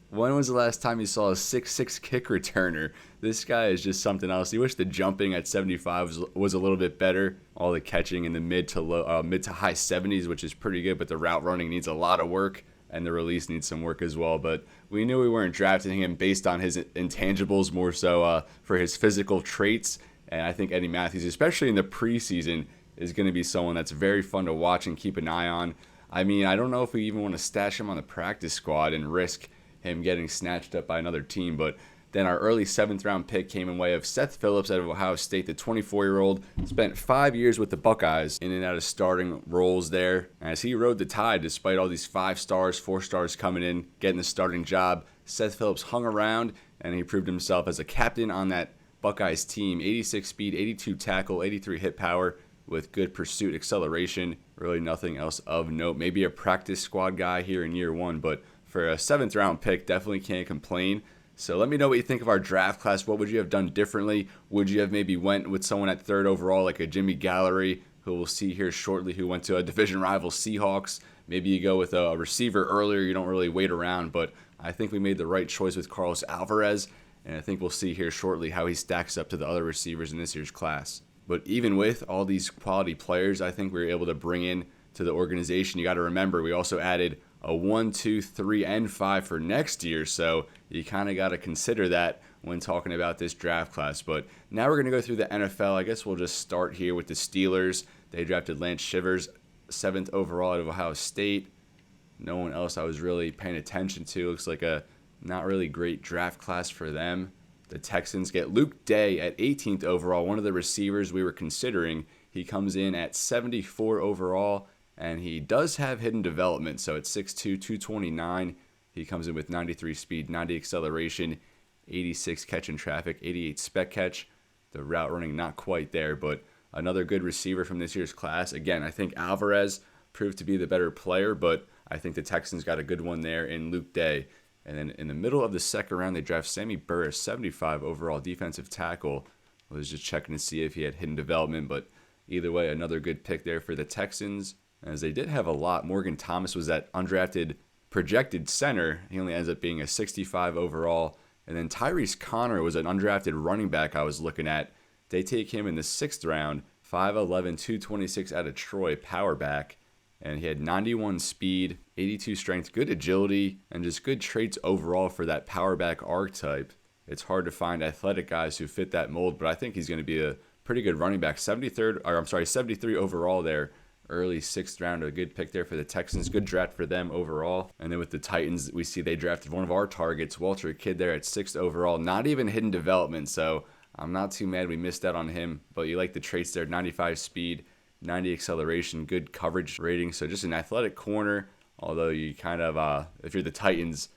A: When was the last time you saw a 6'6" kick returner? This guy is just something else. You wish the jumping at 75 was a little bit better. All the catching in the mid to high 70s, which is pretty good, but the route running needs a lot of work, and the release needs some work as well. But we knew we weren't drafting him based on his intangibles, more so for his physical traits And I think Eddie Matthews, especially in the preseason, is going to be someone that's very fun to watch and keep an eye on. I mean, I don't know if we even want to stash him on the practice squad and risk him getting snatched up by another team, but then our early 7th round pick came in way of Seth Phillips out of Ohio State, the 24-year-old. Spent 5 years with the Buckeyes, in and out of starting roles there. As he rode the tide, despite all these 5 stars, 4 stars coming in, getting the starting job, Seth Phillips hung around, and he proved himself as a captain on that Buckeyes team. 86 speed, 82 tackle, 83 hit power, with good pursuit acceleration. Really nothing else of note. Maybe a practice squad guy here in year 1, but for a 7th round pick, definitely can't complain. So let me know what you think of our draft class. What would you have done differently? Would you have maybe went with someone at 3rd overall like a Jimmy Gallery, who we'll see here shortly, who went to a division rival Seahawks? Maybe you go with a receiver earlier. You don't really wait around, but I think we made the right choice with Carlos Alvarez, and I think we'll see here shortly how he stacks up to the other receivers in this year's class. But even with all these quality players, I think we were able to bring in to the organization. You got to remember, we also added a 1, 2, 3, and 5 for next year, so you kind of got to consider that when talking about this draft class. But now we're going to go through the NFL. I guess we'll just start here with the Steelers. They drafted Lance Shivers, 7th overall out of Ohio State. No one else I was really paying attention to. Looks like a not really great draft class for them. The Texans get Luke Day at 18th overall, one of the receivers we were considering. He comes in at 74 overall, and he does have hidden development. So at 6'2", 229, he comes in with 93 speed, 90 acceleration, 86 catch in traffic, 88 spec catch. The route running not quite there, but another good receiver from this year's class. Again, I think Alvarez proved to be the better player, but I think the Texans got a good one there in Luke Day. And then in the middle of the 2nd round, they draft Sammy Burris, 75 overall defensive tackle. I was just checking to see if he had hidden development, but either way, another good pick there for the Texans, as they did have a lot. Morgan Thomas was that undrafted projected center. He only ends up being a 65 overall. And then Tyrese Connor was an undrafted running back I was looking at. They take him in the 6th round, 5'11", 226 out of Troy, power back. And he had 91 speed, 82 strength, good agility, and just good traits overall for that power back archetype. It's hard to find athletic guys who fit that mold, but I think he's going to be a pretty good running back. 73 overall there. Early 6th round, a good pick there for the Texans. Good draft for them overall. And then with the Titans, we see they drafted one of our targets, Walter Kidd, there at 6th overall. Not even hidden development, so I'm not too mad we missed out on him. But you like the traits there, 95 speed, 90 acceleration, good coverage rating. So just an athletic corner, although you kind of, if you're the Titans,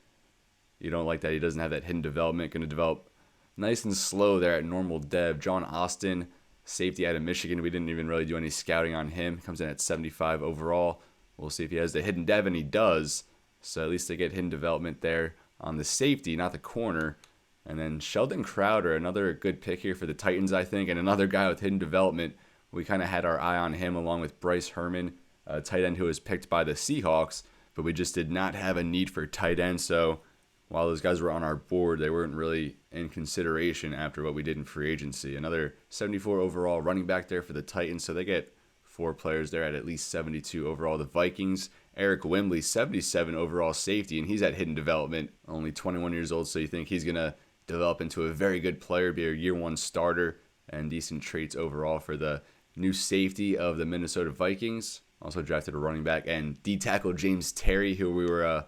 A: you don't like that he doesn't have that hidden development. Going to develop nice and slow there at normal dev. John Austin, safety out of Michigan. We didn't even really do any scouting on him. Comes in at 75 overall. We'll see if he has the hidden dev, and he does. So at least they get hidden development there on the safety, not the corner. And then Sheldon Crowder, another good pick here for the Titans, I think, and another guy with hidden development. We kind of had our eye on him along with Bryce Herman, a tight end who was picked by the Seahawks, but we just did not have a need for tight end. So while those guys were on our board, they weren't really in consideration after what we did in free agency. Another 74 overall running back there for the Titans, so they get 4 players there at least 72 overall. The Vikings, Eric Wimbley, 77 overall safety, and he's at hidden development, only 21 years old, so you think he's going to develop into a very good player, be a year 1 starter, and decent traits overall for the new safety of the Minnesota Vikings. Also drafted a running back and D-tackle James Terry, who we were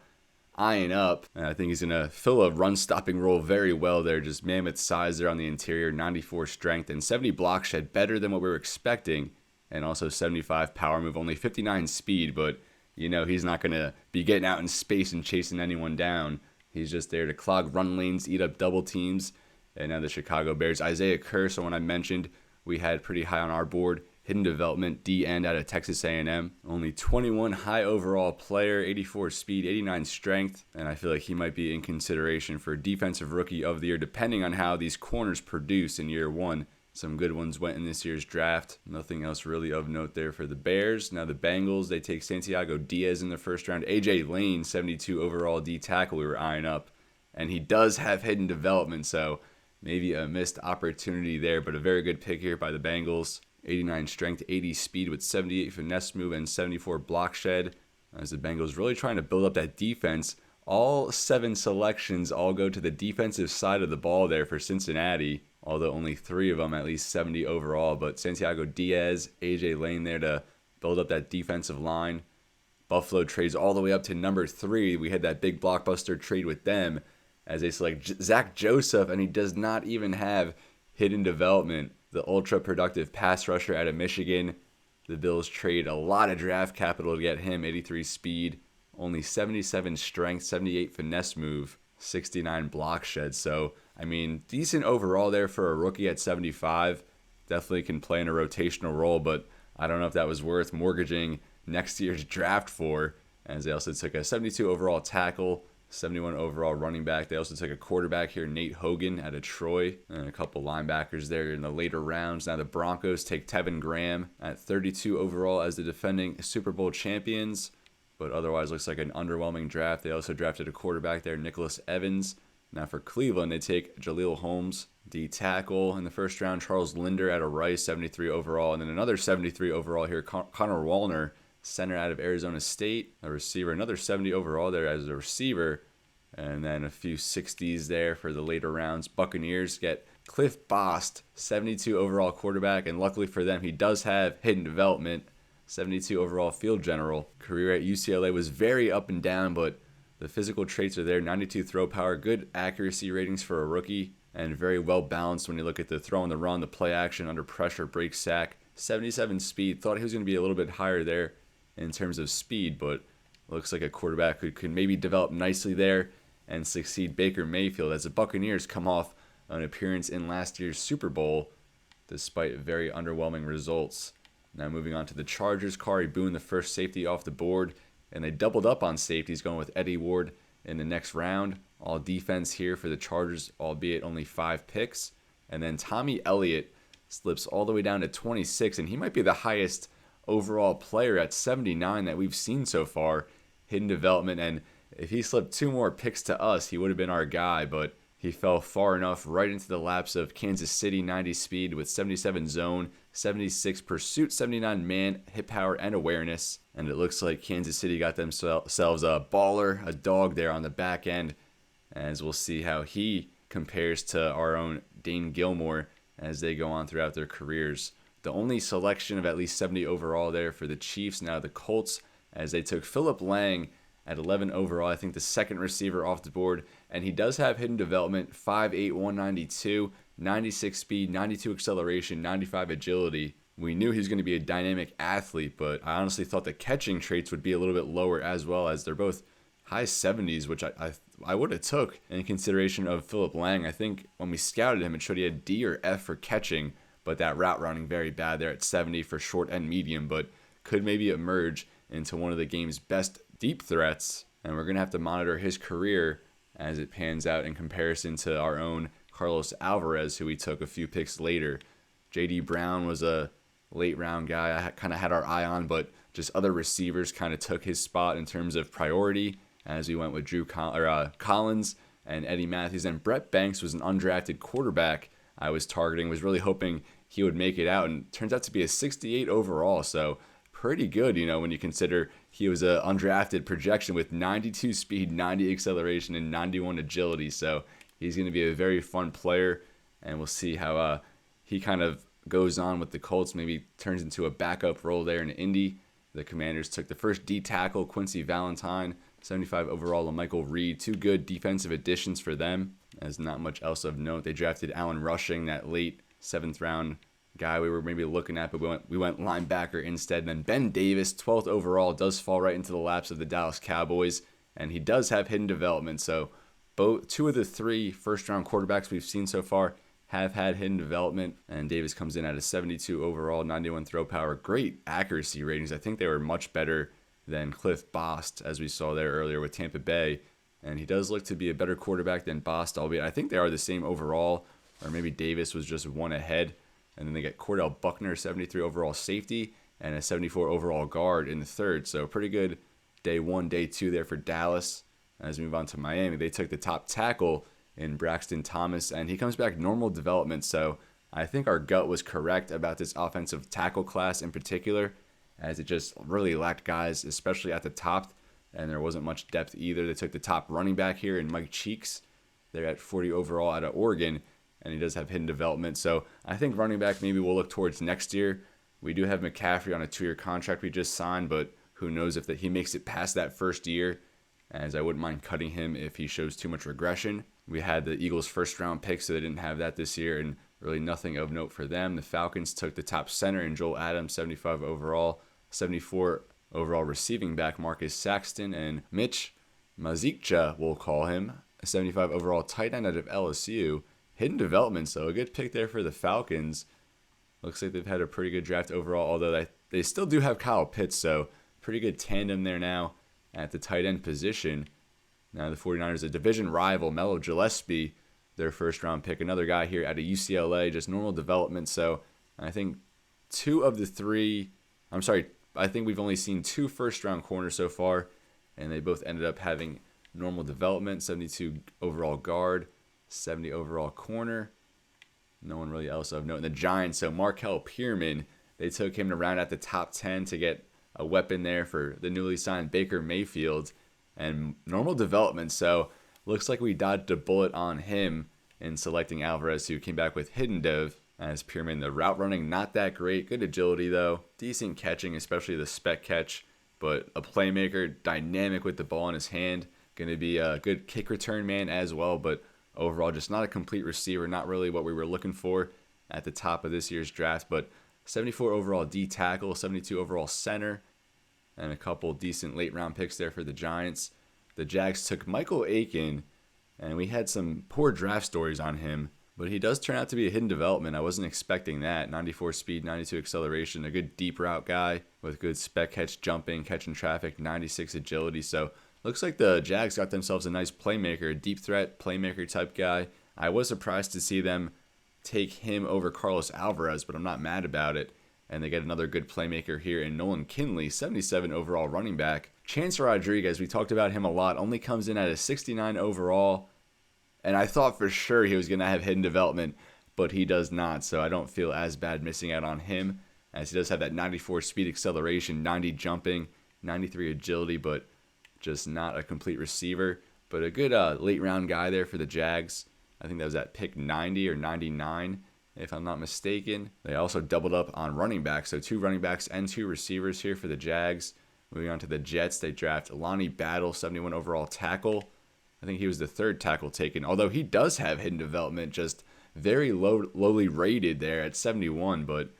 A: eyeing up. And I think he's going to fill a run-stopping role very well there. Just mammoth size there on the interior, 94 strength, and 70 block shed, better than what we were expecting. And also 75 power move, only 59 speed, but you know he's not going to be getting out in space and chasing anyone down. He's just there to clog run lanes, eat up double teams. And now the Chicago Bears, Isaiah Kerr, someone I mentioned, we had pretty high on our board. Hidden development, D-end out of Texas A&M. Only 21 high overall player, 84 speed, 89 strength. And I feel like he might be in consideration for Defensive Rookie of the Year, depending on how these corners produce in year 1. Some good ones went in this year's draft. Nothing else really of note there for the Bears. Now the Bengals, they take Santiago Diaz in the 1st round. AJ Lane, 72 overall D-tackle we were eyeing up. And he does have hidden development, so maybe a missed opportunity there, but a very good pick here by the Bengals. 89 strength, 80 speed with 78 finesse move and 74 block shed. As the Bengals really trying to build up that defense. All 7 selections all go to the defensive side of the ball there for Cincinnati. although only 3 of them at least 70 overall. But Santiago Diaz, AJ Lane there to build up that defensive line. Buffalo trades all the way up to number 3. We had that big blockbuster trade with them as they select Zac Joseph, and he does not even have hidden development, the ultra-productive pass rusher out of Michigan. The Bills trade a lot of draft capital to get him, 83 speed, only 77 strength, 78 finesse move, 69 block shed. So, I mean, decent overall there for a rookie at 75. Definitely can play in a rotational role, but I don't know if that was worth mortgaging next year's draft for, as they also took a 72 overall tackle, 71 overall running back. They also took a quarterback here, Nate Hogan out of Troy, and a couple linebackers there in the later rounds. Now the Broncos take Tevin Graham at 32 overall as the defending Super Bowl champions, but otherwise looks like an underwhelming draft. They also drafted a quarterback there, Nicholas Evans. Now for Cleveland, they take Jaleel Holmes, D tackle in the first round, Charles Linder out of Rice, 73 overall, and then another 73 overall here, Connor Wallner, center out of Arizona State, a receiver, another 70 overall there as a receiver, and then a few 60s there for the later rounds. Buccaneers get Cliff Bost, 72 overall quarterback, and luckily for them, he does have hidden development, 72 overall field general. Career at UCLA was very up and down, but the physical traits are there, 92 throw power, good accuracy ratings for a rookie, and very well balanced when you look at the throw and the run, the play action, under pressure, break sack, 77 speed. Thought he was going to be a little bit higher there in terms of speed, but looks like a quarterback who could maybe develop nicely there and succeed Baker Mayfield as the Buccaneers come off an appearance in last year's Super Bowl despite very underwhelming results. Now moving on to the Chargers, Kari Boone, the first safety off the board, and they doubled up on safeties going with Eddie Ward in the next round. All defense here for the Chargers, albeit only 5 picks. And then Tommy Elliott slips all the way down to 26, and he might be the highest overall player at 79 that we've seen so far, hidden development. And if he slipped 2 more picks to us, he would have been our guy, but he fell far enough right into the laps of Kansas City, 90 speed with 77 zone, 76 pursuit, 79 man, hit power, and awareness. And it looks like Kansas City got themselves a baller, a dog there on the back end, as we'll see how he compares to our own Dane Gilmore as they go on throughout their careers. The only selection of at least 70 overall there for the Chiefs. Now the Colts, as they took Philip Lang at 11 overall, I think the second receiver off the board, and he does have hidden development, 5'8", 192, 96 speed, 92 acceleration, 95 agility. We knew he was going to be a dynamic athlete, but I honestly thought the catching traits would be a little bit lower, as well as they're both high 70s, which I would have took in consideration of Philip Lang. I think when we scouted him, it showed he had D or F for catching, but that route running very bad there at 70 for short and medium, but could maybe emerge into one of the game's best deep threats. And we're going to have to monitor his career as it pans out in comparison to our own Carlos Alvarez, who we took a few picks later. J.D. Brown was a late round guy I kind of had our eye on, but just other receivers kind of took his spot in terms of priority as we went with Collins and Eddie Matthews. And Brett Banks was an undrafted quarterback I was targeting, was really hoping he would make it out, and turns out to be a 68 overall, so pretty good, when you consider he was an undrafted projection with 92 speed, 90 acceleration, and 91 agility. So he's going to be a very fun player, and we'll see how he kind of goes on with the Colts, maybe turns into a backup role there in Indy. The Commanders took the first D tackle, Quincy Valentine, 75 overall, and Michael Reed. 2 good defensive additions for them, as not much else of note. They drafted Alan Rushing, that late 7th round guy we were maybe looking at, but we went linebacker instead. And then Ben Davis, 12th overall, does fall right into the laps of the Dallas Cowboys, and he does have hidden development. So 2 of the 3 first-round quarterbacks we've seen so far have had hidden development, and Davis comes in at a 72 overall, 91 throw power, great accuracy ratings. I think they were much better than Cliff Bost, as we saw there earlier with Tampa Bay, and he does look to be a better quarterback than Bost, albeit I think they are the same overall, or maybe Davis was just 1 ahead. And then they get Cordell Buckner, 73 overall safety, and a 74 overall guard in the 3rd. So pretty good day 1, day 2 there for Dallas. As we move on to Miami, they took the top tackle in Braxton Thomas, and he comes back normal development. So I think our gut was correct about this offensive tackle class in particular, as it just really lacked guys, especially at the top, and there wasn't much depth either. They took the top running back here in Mike Cheeks. They're at 40 overall out of Oregon. and he does have hidden development. So I think running back maybe we'll look towards next year. We do have McCaffrey on a 2-year contract we just signed, but who knows if he makes it past that first year, as I wouldn't mind cutting him if he shows too much regression. We had the Eagles' first-round pick, so they didn't have that this year, and really nothing of note for them. The Falcons took the top center in Joel Adams, 75 overall, 74 overall receiving back Marcus Saxton, and Mitch Mazikcha, we'll call him, a 75 overall tight end out of LSU. Hidden development, so a good pick there for the Falcons. Looks like they've had a pretty good draft overall, although they still do have Kyle Pitts, so pretty good tandem there now at the tight end position. Now the 49ers, a division rival, Melo Gillespie, their first-round pick. Another guy here out of UCLA, just normal development. So I think I think we've only seen 2 first-round corners so far, and they both ended up having normal development, 72 overall guard, 70 overall corner. No one really else of note. And the Giants, so Markel Pierman, they took him to round out the top 10 to get a weapon there for the newly signed Baker Mayfield. And normal development, so looks like we dodged a bullet on him in selecting Alvarez, who came back with hidden dev as Pierman. The route running, not that great. Good agility, though. Decent catching, especially the spec catch. But a playmaker, dynamic with the ball in his hand. Going to be a good kick return man as well, but overall, just not a complete receiver, not really what we were looking for at the top of this year's draft. But 74 overall D tackle, 72 overall center, and a couple decent late-round picks there for the Giants. The Jags took Michael Aiken, and we had some poor draft stories on him, but he does turn out to be a hidden development. I wasn't expecting that. 94 speed, 92 acceleration, a good deep route guy with good spec catch, jumping, catching traffic, 96 agility. So looks like the Jags got themselves a nice playmaker, a deep threat playmaker type guy. I was surprised to see them take him over Carlos Alvarez, but I'm not mad about it. And they get another good playmaker here in Nolan Kinley, 77 overall running back. Chance Rodriguez, we talked about him a lot, only comes in at a 69 overall. And I thought for sure he was going to have hidden development, but he does not. So I don't feel as bad missing out on him, as he does have that 94 speed acceleration, 90 jumping, 93 agility, but just not a complete receiver. But a good late round guy there for the Jags. I think that was at pick 90 or 99, if I'm not mistaken. They also doubled up on running backs, so 2 running backs and 2 receivers here for the Jags. Moving on to the Jets, they draft Lonnie Battle, 71 overall tackle. I think he was the 3rd tackle taken, although he does have hidden development, just very lowly rated there at 71, but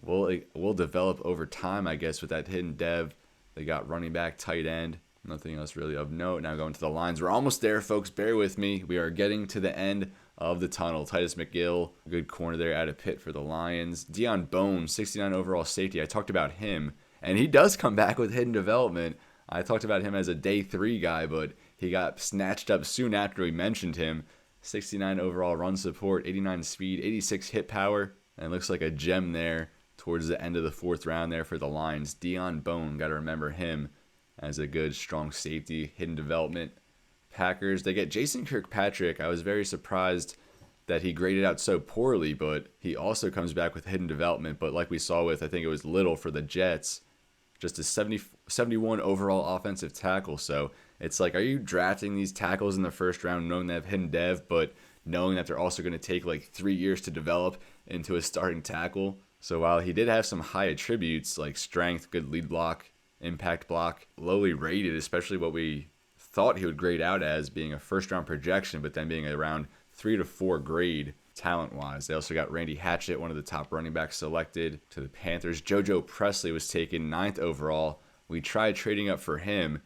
A: we'll develop over time, I guess, with that hidden dev. They got running back, tight end. Nothing else really of note. Now going to the lines. We're almost there, folks. Bear with me. We are getting to the end of the tunnel. Titus McGill, good corner there out of Pitt for the Lions. Deion Bone, 69 overall safety. I talked about him, and he does come back with hidden development. I talked about him as a day 3 guy, but he got snatched up soon after we mentioned him. 69 overall run support, 89 speed, 86 hit power, and it looks like a gem there towards the end of the 4th round there for the Lions. Deion Bone, got to remember him as a good, strong safety, hidden development. Packers, they get Jason Kirkpatrick. I was very surprised that he graded out so poorly, but he also comes back with hidden development. But like we saw with, I think it was Little for the Jets, just a 71 overall offensive tackle. So it's like, are you drafting these tackles in the 1st round knowing they have hidden dev, but knowing that they're also going to take like 3 years to develop into a starting tackle? So while he did have some high attributes like strength, good lead block, impact block, lowly rated, especially what we thought he would grade out as being a 1st round projection, but then being around 3 to 4 grade talent wise. They also got Randy Hatchett, one of the top running backs selected to the Panthers. Jojo Pressley was taken 9th overall. We tried trading up for him,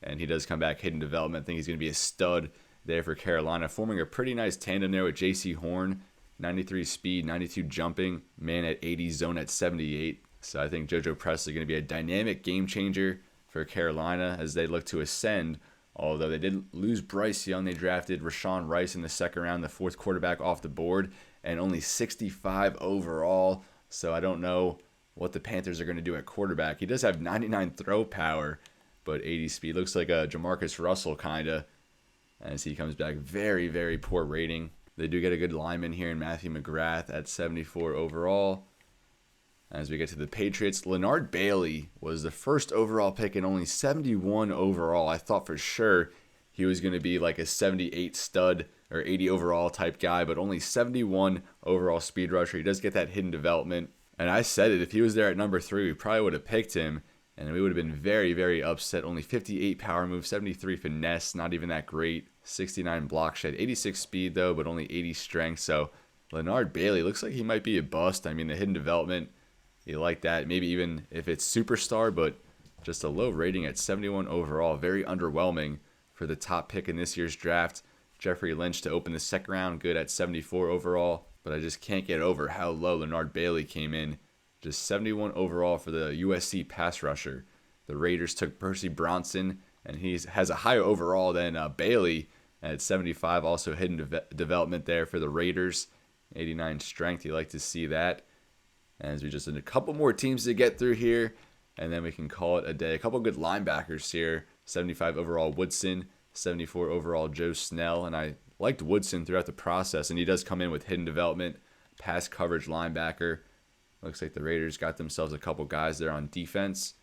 A: and he does come back hidden development. I think he's going to be a stud there for Carolina, forming a pretty nice tandem there with J.C. Horn, 93 speed, 92 jumping, man at 80, zone at 78. So I think Jojo Pressley going to be a dynamic game changer for Carolina as they look to ascend. Although they did lose Bryce Young, they drafted Rashawn Rice in the 2nd round, the 4th quarterback off the board, and only 65 overall. So I don't know what the Panthers are going to do at quarterback. He does have 99 throw power, but 80 speed. Looks like a Jamarcus Russell kind of as he comes back. Very, very poor rating. They do get a good lineman here in Matthew McGrath at 74 overall. As we get to the Patriots, Lenard Bailey was the 1st overall pick and only 71 overall. I thought for sure he was going to be like a 78 stud or 80 overall type guy, but only 71 overall speed rusher. He does get that hidden development. And I said it, if he was there at number 3, we probably would have picked him, and we would have been very, very upset. Only 58 power move, 73 finesse, not even that great. 69 block shed, 86 speed though, but only 80 strength. So Lenard Bailey looks like he might be a bust. I mean, the hidden development, you like that. Maybe even if it's superstar, but just a low rating at 71 overall. Very underwhelming for the top pick in this year's draft. Jeffrey Lynch to open the second round, good at 74 overall. But I just can't get over how low Lenard Bailey came in. Just 71 overall for the USC pass rusher. The Raiders took Percy Bronson, and he has a higher overall than Bailey at 75. Also hidden development there for the Raiders. 89 strength, you like to see that. As we just need a couple more teams to get through here, and then we can call it a day. A couple good linebackers here. 75 overall Woodson, 74 overall Joe Snell, and I liked Woodson throughout the process, and he does come in with hidden development, pass coverage linebacker. Looks like the Raiders got themselves a couple guys there on defense.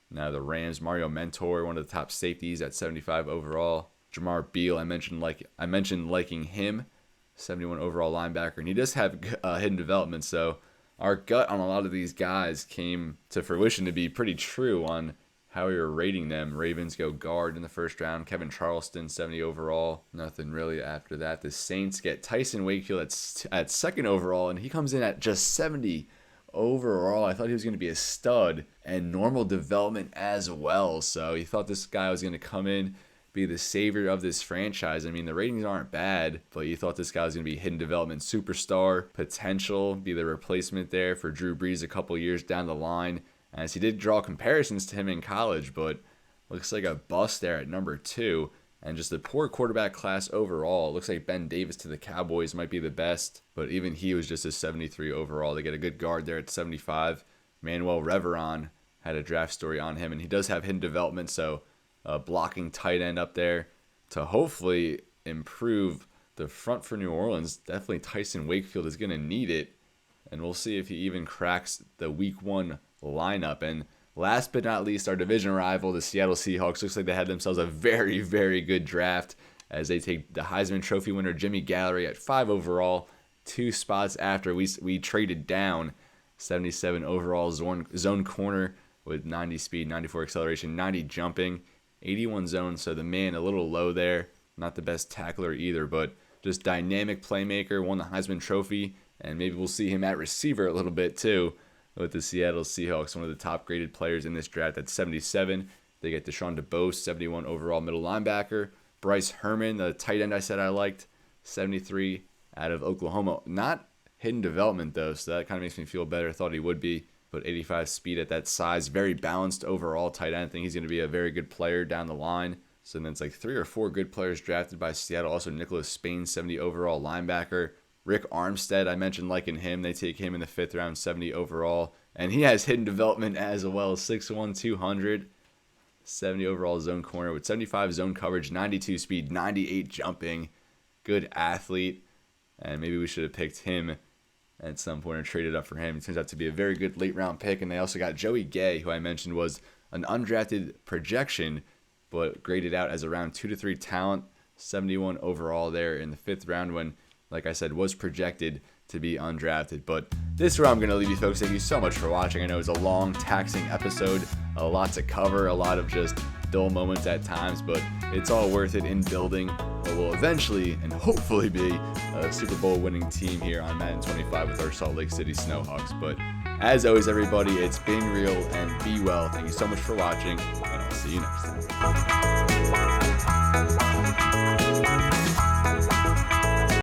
A: Now the Rams, Mario Mentor, one of the top safeties at 75 overall. Jamar Beal, I mentioned liking him, 71 overall linebacker, and he does have hidden development. So our gut on a lot of these guys came to fruition to be pretty true on how we were rating them. Ravens go guard in the first round. Kevin Charleston, 70 overall. Nothing really after that. The Saints get Tyson Wakefield at second overall, and he comes in at just 70 overall. I thought he was going to be a stud and normal development as well. So he thought this guy was going to come in, be the savior of this franchise. I mean, the ratings aren't bad, but you thought this guy was going to be hidden development superstar potential, be the replacement there for Drew Brees a couple years down the line. As he did draw comparisons to him in college, but looks like a bust there at number 2. And just a poor quarterback class overall. It looks like Ben Davis to the Cowboys might be the best, but even he was just a 73 overall. They get a good guard there at 75. Manuel Reveron had a draft story on him, and he does have hidden development, so blocking tight end up there to hopefully improve the front for New Orleans. Definitely Tyson Wakefield is going to need it, and we'll see if he even cracks the week 1 lineup. And last but not least, our division rival, the Seattle Seahawks, looks like they had themselves a very, very good draft as they take the Heisman Trophy winner Jimmy Gallery at 5 overall, 2 spots after we traded down. 77 overall zone corner with 90 speed, 94 acceleration, 90 jumping, 81 zone. So the man a little low there. Not the best tackler either, but just dynamic playmaker, won the Heisman Trophy, and maybe we'll see him at receiver a little bit too with the Seattle Seahawks, one of the top graded players in this draft at 77. They get Deshaun DeBose, 71 overall middle linebacker. Bryce Herman, the tight end I said I liked, 73 out of Oklahoma. Not hidden development though, so that kind of makes me feel better. Thought he would be, but 85 speed at that size. Very balanced overall tight end. I think he's going to be a very good player down the line. So then it's like 3 or 4 good players drafted by Seattle. Also Nicholas Spain, 70 overall linebacker. Rick Armstead, I mentioned liking him. They take him in the 5th round, 70 overall. And he has hidden development as well. 6'1", 200, 70 overall zone corner with 75 zone coverage, 92 speed, 98 jumping. Good athlete. And maybe we should have picked him at some point or traded up for him. He turns out to be a very good late round pick. And they also got Joey Gay, who I mentioned was an undrafted projection, but graded out as around 2 to 3 talent. 71 overall there in the 5th round when, like I said, was projected to be undrafted. But this is where I'm going to leave you folks. Thank you so much for watching. I know it's a long, taxing episode, a lot to cover, a lot of just dull moments at times, but it's all worth it in building what will eventually and hopefully be a Super Bowl winning team here on Madden 25 with our Salt Lake City Snowhawks. But as always, everybody, it's been real and be well. Thank you so much for watching, and I'll see you next time.